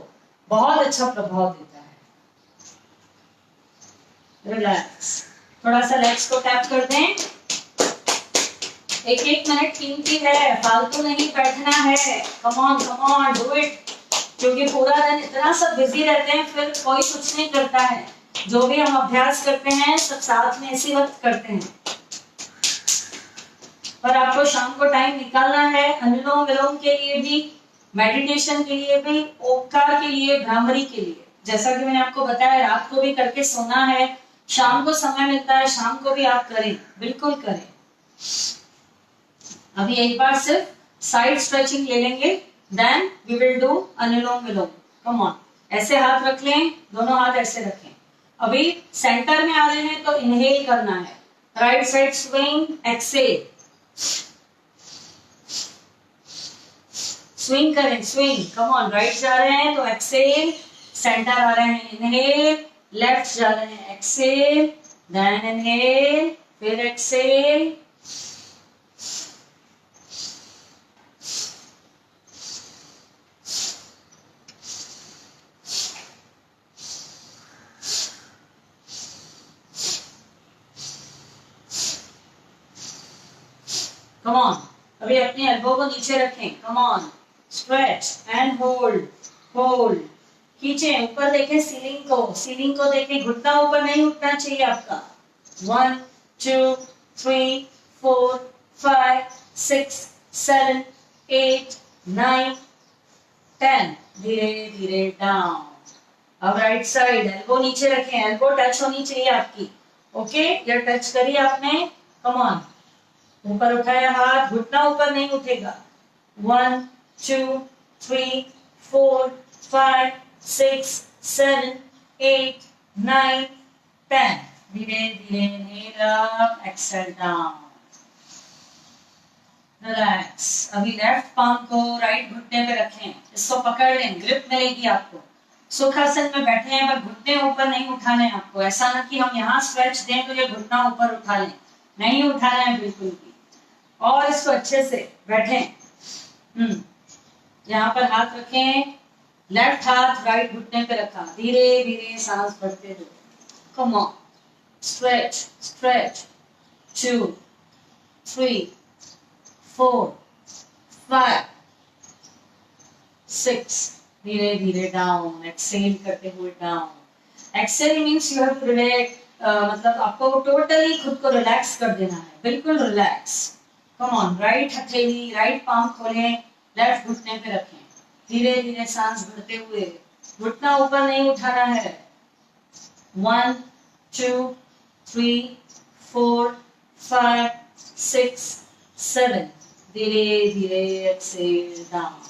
बहुत अच्छा प्रभाव देता है। रिलैक्स, थोड़ा सा लेग्स को टैप कर दें। 1-1 मिनट कीमती है, फालतू नहीं बैठना है। कम ऑन डू इट, क्योंकि पूरा दिन इतना सब बिजी रहते हैं, फिर कोई कुछ नहीं करता है। जो भी हम अभ्यास करते हैं सब साथ में इसी वक्त करते हैं। पर आपको शाम को टाइम निकालना है अनुलोम विलोम के लिए भी, मेडिटेशन के लिए भी, ओंकार के लिए, भ्रामरी के लिए। जैसा कि मैंने आपको बताया, रात को भी करके सोना है, शाम को समय मिलता है, शाम को भी आप करें, बिल्कुल करें। अभी एक बार सिर्फ साइड स्ट्रेचिंग ले लेंगे, then we will do anulom vilom. Come on, ऐसे हाथ रख लें, दोनों हाथ ऐसे रखें। अभी सेंटर में आ रहे हैं तो इनहेल करना है, right side swing, exhale, swing करें, स्विंग, कम ऑन। राइट जा रहे हैं तो एक्सेल, सेंटर आ रहे हैं, इनहेल, लेफ्ट जा रहे हैं, एक्सेल, देन इनहेल, फिर एक्सेल। कम ऑन, अभी अपनी एल्बो को नीचे रखें, come on, stretch and hold, hold, खींचे, ऊपर देखें सीलिंग को, सीलिंग को देखें, घुटना ऊपर नहीं उठना चाहिए आपका। 1 2 3 4 5 6 7 8 9 10, धीरे धीरे डाउन। अब राइट साइड, एल्बो नीचे रखें, एल्बो टच होनी चाहिए आपकी, ओके, ये टच करी आपने, कम ऑन, ऊपर उठाया हाथ, घुटना ऊपर नहीं उठेगा। 1 2 3 4 5 6 7 8 9 10, धीरे धीरे नील अप, एक्सेल डाउन, रिलैक्स। अभी लेफ्ट पाम को राइट घुटने पे रखें, इसको पकड़ लें, ग्रिप मिलेगी आपको। सुखासन में बैठे हैं पर घुटने ऊपर नहीं उठाने आपको, ऐसा ना कि हम यहाँ स्ट्रेच दें तो ये घुटना ऊपर उठा लें, नहीं उठाना है बिल्कुल भी। और इसको अच्छे से बैठे, यहाँ पर हाथ रखें, लेफ्ट हाथ राइट घुटने पे रखा, धीरे धीरे सांस भरते हुए, कम ऑन, स्ट्रेच स्ट्रेच, 2 3 4 5 6, धीरे धीरे डाउन, एक्सेल करते हुए down. Exhale means you have to relax, मतलब आपको टोटली खुद को रिलैक्स कर देना है, बिल्कुल रिलैक्स। कम ऑन, राइट हथेली, राइट पाम खोलें, लेफ्ट घुटने पे रखें, धीरे धीरे सांस भरते हुए, घुटना ऊपर नहीं उठाना है। 1 2 3 4 5 6 7, धीरे धीरे एक्सेल डाउन।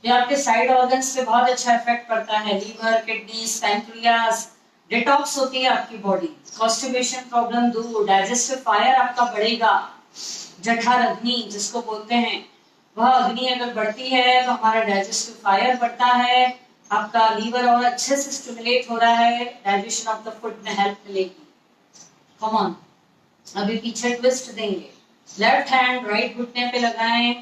ये आपके साइड ऑर्गन्स पे बहुत अच्छा इफेक्ट पड़ता है, लीवर, किडनीज, पैंक्रियाज, डिटॉक्स होती है आपकी बॉडी, कॉन्स्टिपेशन प्रॉब्लम दूर, डाइजेस्टिव फायर आपका बढ़ेगा, जठर अग्नि जिसको बोलते हैं, वह अग्नि अगर बढ़ती है तो हमारा डाइजेस्टिव फायर बढ़ता है, आपका लीवर और अच्छे से स्टिमुलेट हो रहा है, डाइजेशन ऑफ द फूड में हेल्प मिलेगी। कम ऑन, अभी पीछे ट्विस्ट देंगे, लेफ्ट हैंड राइट घुटने पे लगाएं,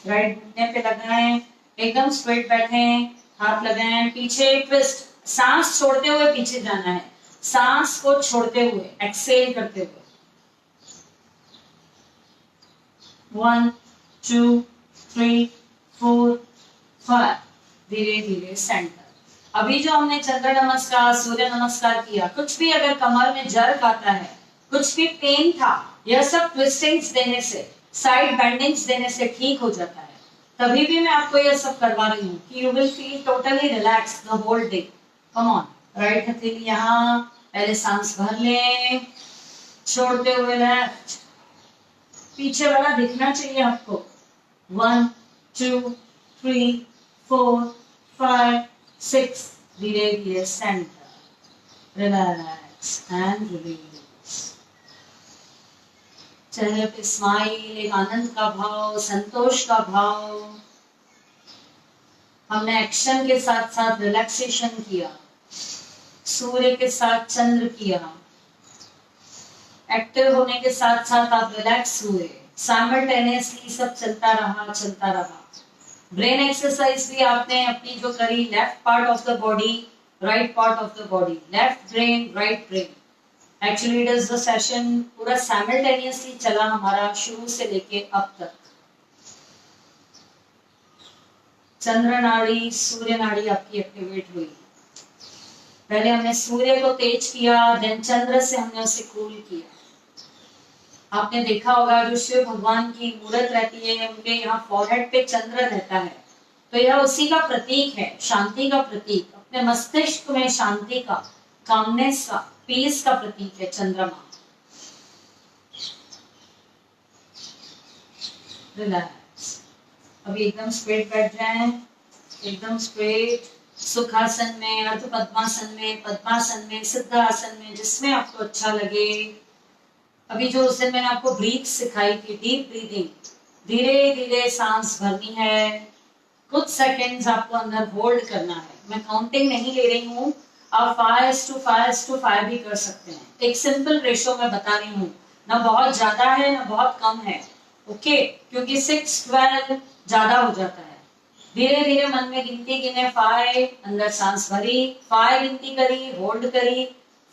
राइट घुटने पे लगाएं, एकदम स्ट्रेट बैठें, हाथ लगाएं, पीछे ट्विस्ट, सांस छोड़ते हुए पीछे जाना है, सांस को छोड़ते हुए, एक्सेल करते हुए। 1 2 3 4 5, धीरे धीरे सेंटर। अभी जो हमने चंद्र नमस्कार, सूर्य नमस्कार किया, कुछ भी अगर कमर में जर्क आता है, कुछ भी पेन था, यह सब ट्विस्टिंग्स देने से, साइड बेंडिंग्स देने से ठीक हो जाता है। तभी भी मैं आपको यह सब करवा रही हूँ कि you will feel totally relax the whole day. Come on, right हथेली यहाँ, पहले सांस भर लें, छोड़ते हुए लेफ्ट, पीछे वाला दिखना चाहिए आपको। 1 2 3 4 5 6, धीरे धीरे सेंटर, रिलैक्स एंड रिलीज। चेहरे पे स्माइल, एक आनंद का भाव, संतोष का भाव। हमने एक्शन के साथ साथ रिलैक्सेशन किया, सूर्य के साथ चंद्र किया, एक्टिव होने के साथ साथ आप रिलैक्स हुए, साइमल्टेनियसली सब चलता रहा चलता रहा। ब्रेन एक्सरसाइज भी आपने अपनी जो करी, left part of the body, right part of the body, left brain, right brain, actually it is the session पूरा साइमल्टेनियसली चला हमारा, शुरू से लेके अब तक। चंद्र नाड़ी, सूर्य नाड़ी आपकी एक्टिवेट हुई। पहले हमने सूर्य को तेज किया, देन चंद्र से हमने उसे कूल किया। आपने देखा होगा जो शिव भगवान की मूर्त रहती है, उनके यहाँ फॉरहेड पे चंद्र रहता है, तो यह उसी का प्रतीक है, शांति का प्रतीक, अपने मस्तिष्क में शांति का, कामनेस का, पीस का प्रतीक है चंद्रमा। रिलैक्स, अभी एकदम स्ट्रेट बैठ जाएं, एकदम स्ट्रेट, सुखासन में, अर्ध पद्मासन में, पद्मासन में, सिद्धासन में, जिसमें आपको अच्छा लगे। अभी जो उस दिन मैंने आपको ब्रीथ सिखाई थी, डीप ब्रीदिंग, धीरे धीरे सांस भरनी है, कुछ सेकंड्स आपको अंदर होल्ड करना है। मैं काउंटिंग नहीं ले रही हूँ, आप 5:5 भी कर सकते हैं। एक सिंपल रेशो मैं बता रही हूँ, ना बहुत ज्यादा है ना बहुत कम है, ओके? क्योंकि 6-12 ज्यादा हो जाता है। धीरे धीरे मन में गिनती गिने, 5, अंदर सांस भरी, 5 गिनती करी, होल्ड करी,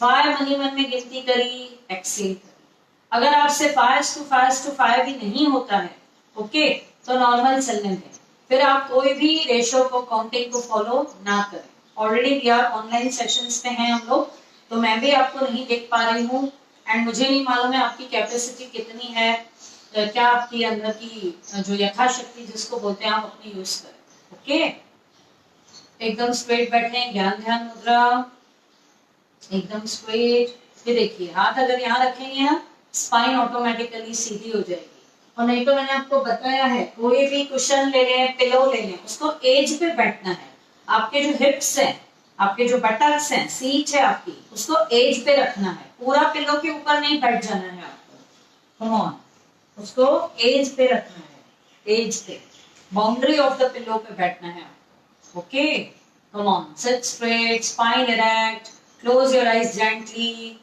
5 मन में गिनती करी, एक्सेल करी। अगर आपसे 5:5 भी नहीं होता है, ओके, तो नॉर्मल चलने दें। फिर आप कोई भी रेशो को, काउंटिंग को फॉलो ना करें। Already we are online sessions में हैं हम लोग, तो मैं भी आपको नहीं देख पा रही हूँ, एंड मुझे नहीं मालूम है आपकी कैपेसिटी कितनी है, क्या आपकी अंदर की जो यथाशक्ति जिसको बोलते हैं, आप अपनी यूज करें, ओके? एकदम स्ट्रेट बैठे, ज्ञान ध्यान मुद्रा, एकदम स्ट्रेट। ये देखिए, हाथ अगर यहाँ रखेंगे ना, स्पाइन ऑटोमेटिकली सीधी हो जाएगी। और नहीं तो मैंने आपको बताया है, कोई भी कुशन ले लें, पिलो ले लें, उसको एज पे बैठना है। आपके जो हिप्स हैं, आपके जो बटक्स हैं, सीट है आपकी, उसको एज पे रखना है, पूरा पिलो के ऊपर नहीं बैठ जाना है आपको। कम ऑन, उसको एज पे रखना है, एज पे, बाउंड्री ऑफ द पिलो पे बैठना है आपको, okay? Come on, seat straight, spine erect, close your eyes gently.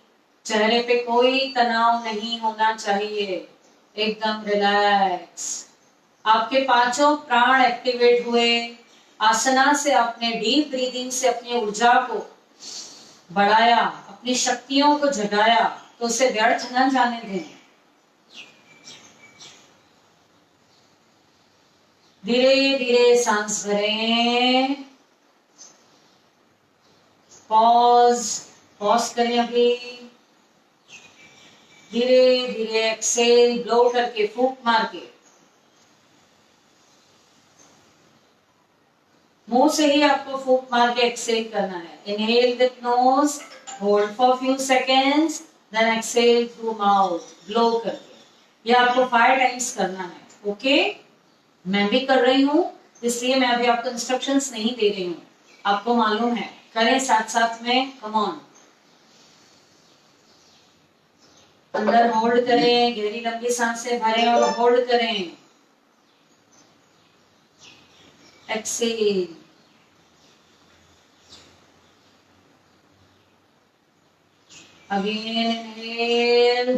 चेहरे पे कोई तनाव नहीं होना चाहिए, एकदम रिलैक्स। आपके पांचों प्राण एक्टिवेट हुए। आसना से आपने डीप ब्रीदिंग से अपनी ऊर्जा को बढ़ाया, अपनी शक्तियों को जगाया, तो उसे व्यर्थ न जाने दें। धीरे धीरे सांस भरें, पॉज करें। अभी धीरे धीरे एक्सेल, ब्लो करके, फूंक मार के, मुंह से ही आपको फूंक मार के एक्सेल करना है। Inhale with nose, hold for few seconds, then exhale through mouth, blow करके। ये आपको 5 टाइम्स करना है, ओके? मैं भी कर रही हूँ, इसलिए मैं अभी आपको इंस्ट्रक्शंस नहीं दे रही हूँ, आपको मालूम है, करें साथ साथ में। कम ऑन, अंदर होल्ड करें, गहरी लंबी सांसें भरें और होल्ड करें, exhale. Again inhale,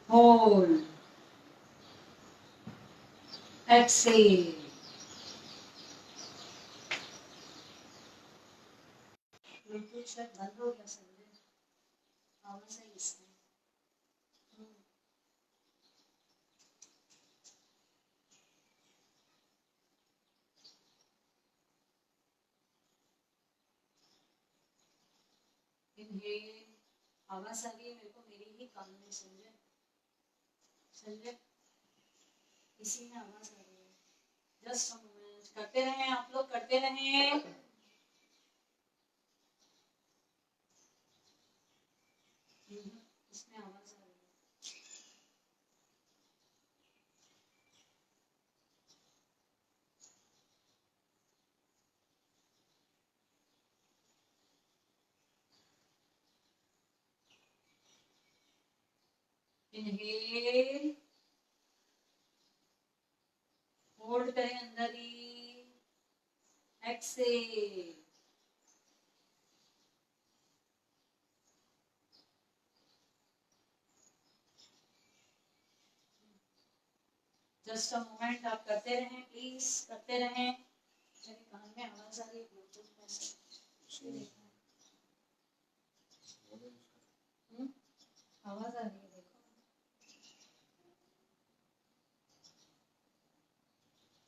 hold, exhale. Bluetooth शायद बंद हो गया, समझे? आवाज है इसमें। इनहेल, आवाज आ रही है मेरे को, मेरी ही कान में, समझे? समझे? इसी में आवाज आ रही है। जस्ट अ मोमेंट, करते रहें आप लोग, करते रहें। इसमें आवाज आ रही है। इनहेल, होल्ड करें अंदर ही, एक्सेल। जस्ट अ मोमेंट, आप करते रहें, प्लीज करते रहें। मेरे कान में आवाज आ रही है ब्लूटूथ में से, आवाज आ रही है, देखो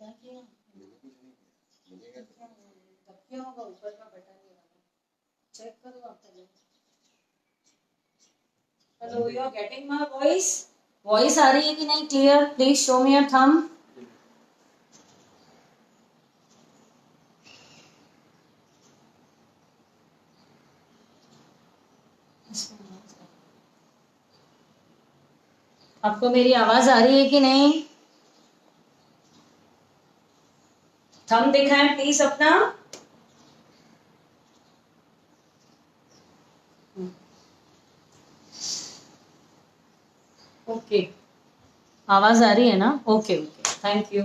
क्या किया। तब क्यों होगा, ऊपर का बटन ही वाला, चेक करो आप पहले। Hello, you are getting my voice? Voice आ रही है कि नहीं clear? Please show me your thumb. आपको मेरी आवाज आ रही है कि नहीं? थंब दिखाएं प्लीज अपना। ओके, आवाज आ रही है ना? Okay okay, thank you.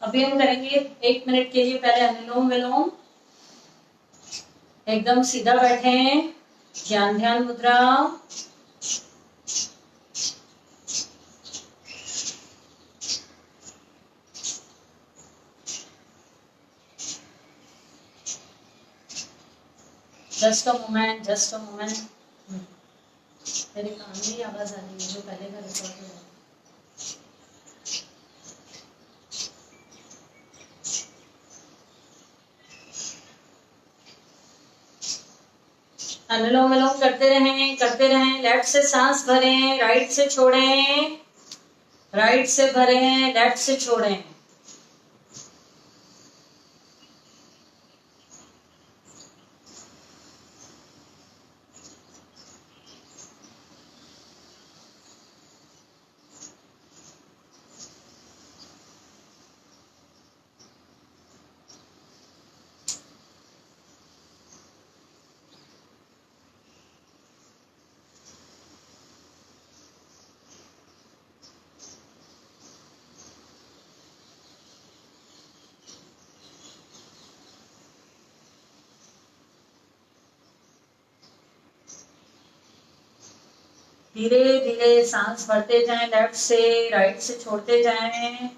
अभी हम करेंगे 1 मिनट के लिए पहले अनुलोम विलोम। एकदम सीधा बैठे, ध्यान ध्यान मुद्रा। Just a moment, just a moment. मेरे कान में ही आवाज आ रही है जो पहले का रिकॉर्ड हो रहा है। अनुलोम विलोम करते रहें, करते रहें। लेफ्ट से सांस भरें, राइट से छोड़ें, राइट से भरें, लेफ्ट से छोड़ें। धीरे धीरे सांस भरते जाएं, लेफ्ट से राइट से छोड़ते जाएं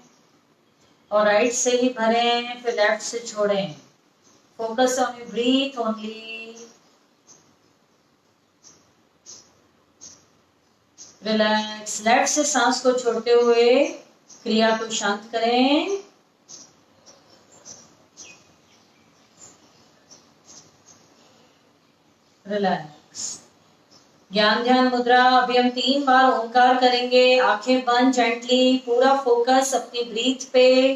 और राइट से ही भरें, फिर लेफ्ट से छोड़ें। Focus on your breathe only. Relax. Left से सांस को छोड़ते हुए क्रिया को शांत करें। रिलैक्स। ज्ञान ध्यान मुद्रा। अभी हम 3 बार ओंकार करेंगे। आंखें बंद, जेंटली। पूरा फोकस अपनी ब्रीथ पे,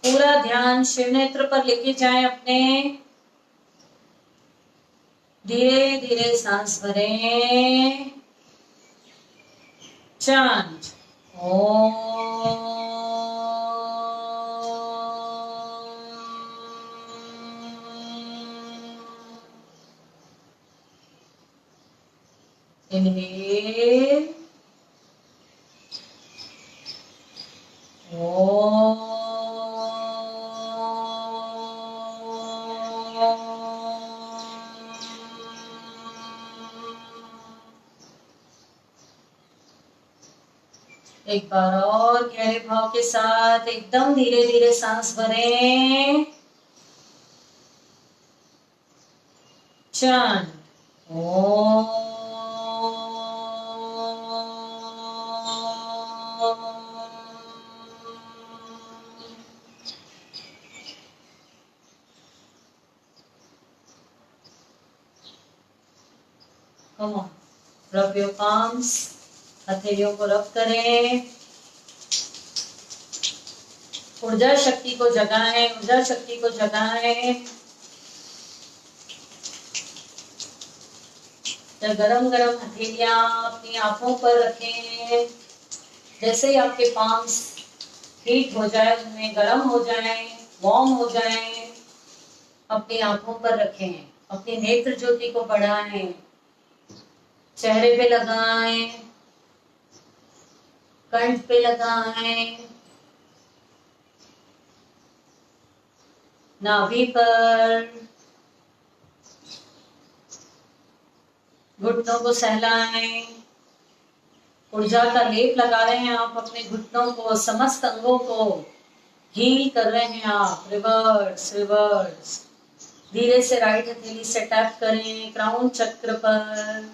पूरा ध्यान शिव नेत्र पर लेके जाएं अपने। धीरे धीरे सांस भरें। चांट ओम। Inhale. एक बार और गहरे भाव के साथ एकदम धीरे धीरे सांस भरें। चंट ओम। Come on, rub your palms, हथेलियों को रब करें। ऊर्जा शक्ति को जगाएं, ऊर्जा शक्ति को जगाएं। जब गरम गरम हथेलियां अपनी आंखों पर रखें, जैसे ही आपके पाम्स हीट हो जाए, उनमें गरम हो जाए, वार्म हो जाए, अपनी आंखों पर रखें। अपनी नेत्र ज्योति को बढ़ाएं, चेहरे पे लगाएं, कंठ पे लगाएं, नाभि पर, घुटनों को सहलाएं। ऊर्जा का लेप लगा रहे हैं आप अपने घुटनों को, समस्त अंगों को हील कर रहे हैं आप। Reverse reverse. धीरे से राइट हथेली से टैप करें क्राउन चक्र पर।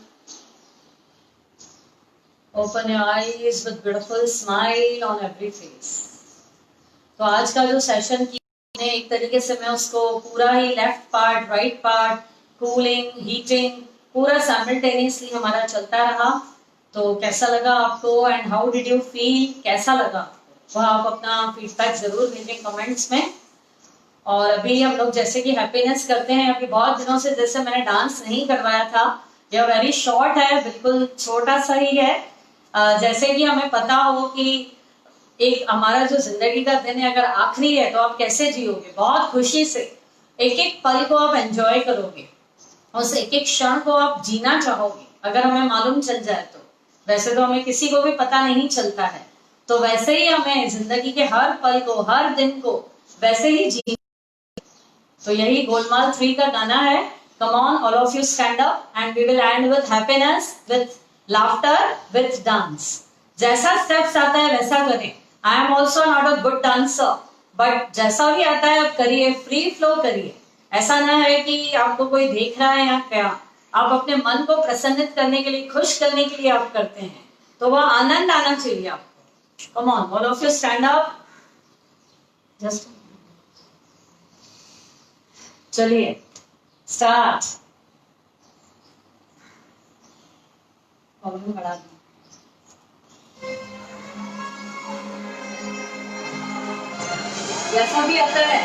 Open your eyes with beautiful smile on every face. तो आज का जो सेशन किया एक तरीके से मैं उसको पूरा ही left part, right part, cooling, heating, पूरा साइमल्टेनियसली हमारा चलता रहा। तो कैसा लगा आपको and how did you feel? कैसा लगा वह आप अपना फीडबैक जरूर भेजें कमेंट्स में। और अभी हम लोग जैसे कि हैप्पीनेस करते हैं, अभी बहुत दिनों से जैसे मैंने डांस नहीं करवाया था, यह वेरी शॉर्ट है, बिल्कुल छोटा सा ही है। जैसे कि हमें पता हो कि एक हमारा जो जिंदगी का दिन है अगर आखिरी है तो आप कैसे जियोगे, बहुत खुशी से एक एक पल को आप एंजॉय करोगे, उस एक एक क्षण को आप जीना चाहोगे, अगर हमें मालूम चल जाए तो। वैसे तो हमें किसी को भी पता नहीं चलता है, तो वैसे ही हमें जिंदगी के हर पल को, हर दिन को वैसे ही जी। तो यही गोलमाल 3 का गाना है। Come on all of you stand up and we will end with happiness, with laughter, with dance. जैसा स्टेप्स आता है वैसा करें। I am also not a good dancer, but जैसा भी आता है आप करिए, फ्री फ्लो करिए। ऐसा ना है कि आपको कोई देख रहा है या क्या, आप अपने मन को प्रसन्नित करने के लिए, खुश करने के लिए आप करते हैं, तो वह आनंद आना चाहिए आपको। कम on all of you stand up, just चलिए स्टार्ट। वॉल्यूम बढ़ा दूं। जैसा भी आता है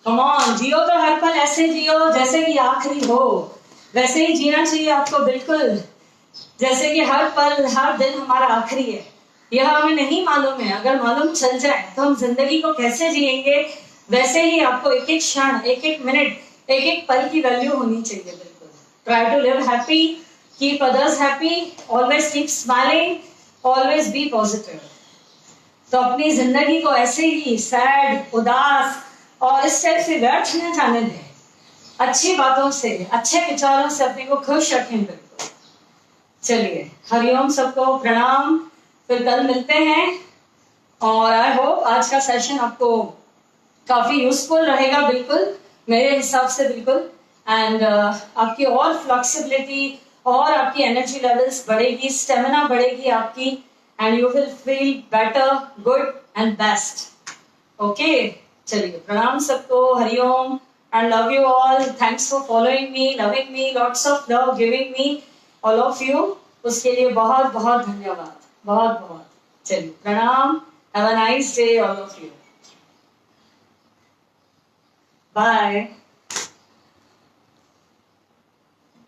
कम ऑन, जियो तो हर पल ऐसे जियो जैसे कि आखिरी हो, वैसे ही जीना चाहिए आपको, बिल्कुल जैसे कि हर पल, हर दिन हमारा आखिरी है। यह हमें नहीं मालूम है, अगर मालूम चल जाए तो हम जिंदगी को कैसे जिएंगे, वैसे ही आपको एक एक क्षण, एक एक मिनट, एक एक पल की वैल्यू होनी चाहिए। बिल्कुल try to live happy, keep others happy, always keep smiling, always be positive. तो अपनी जिंदगी को ऐसे ही सैड, उदास और इस टाइप से व्यर्थ न जाने दें, अच्छी बातों से, अच्छे विचारों से अपने को खुश रखें। बिल्कुल चलिए, हरिओम, सबको प्रणाम, फिर कल मिलते हैं। और आई होप आज का सेशन आपको काफी यूजफुल रहेगा, बिल्कुल मेरे हिसाब से, बिल्कुल। एंड आपकी और फ्लेक्सिबिलिटी और आपकी एनर्जी लेवल्स बढ़ेगी, स्टेमिना बढ़ेगी आपकी, and you will feel better, good and best. Okay, चलिए प्रणाम सबको, Hariom, and love you all. Thanks for following me, loving me, lots of love giving me, all of you. उसके लिए बहुत बहुत धन्यवाद, बहुत बहुत। चलिए प्रणाम, have a nice day all of you. Bye.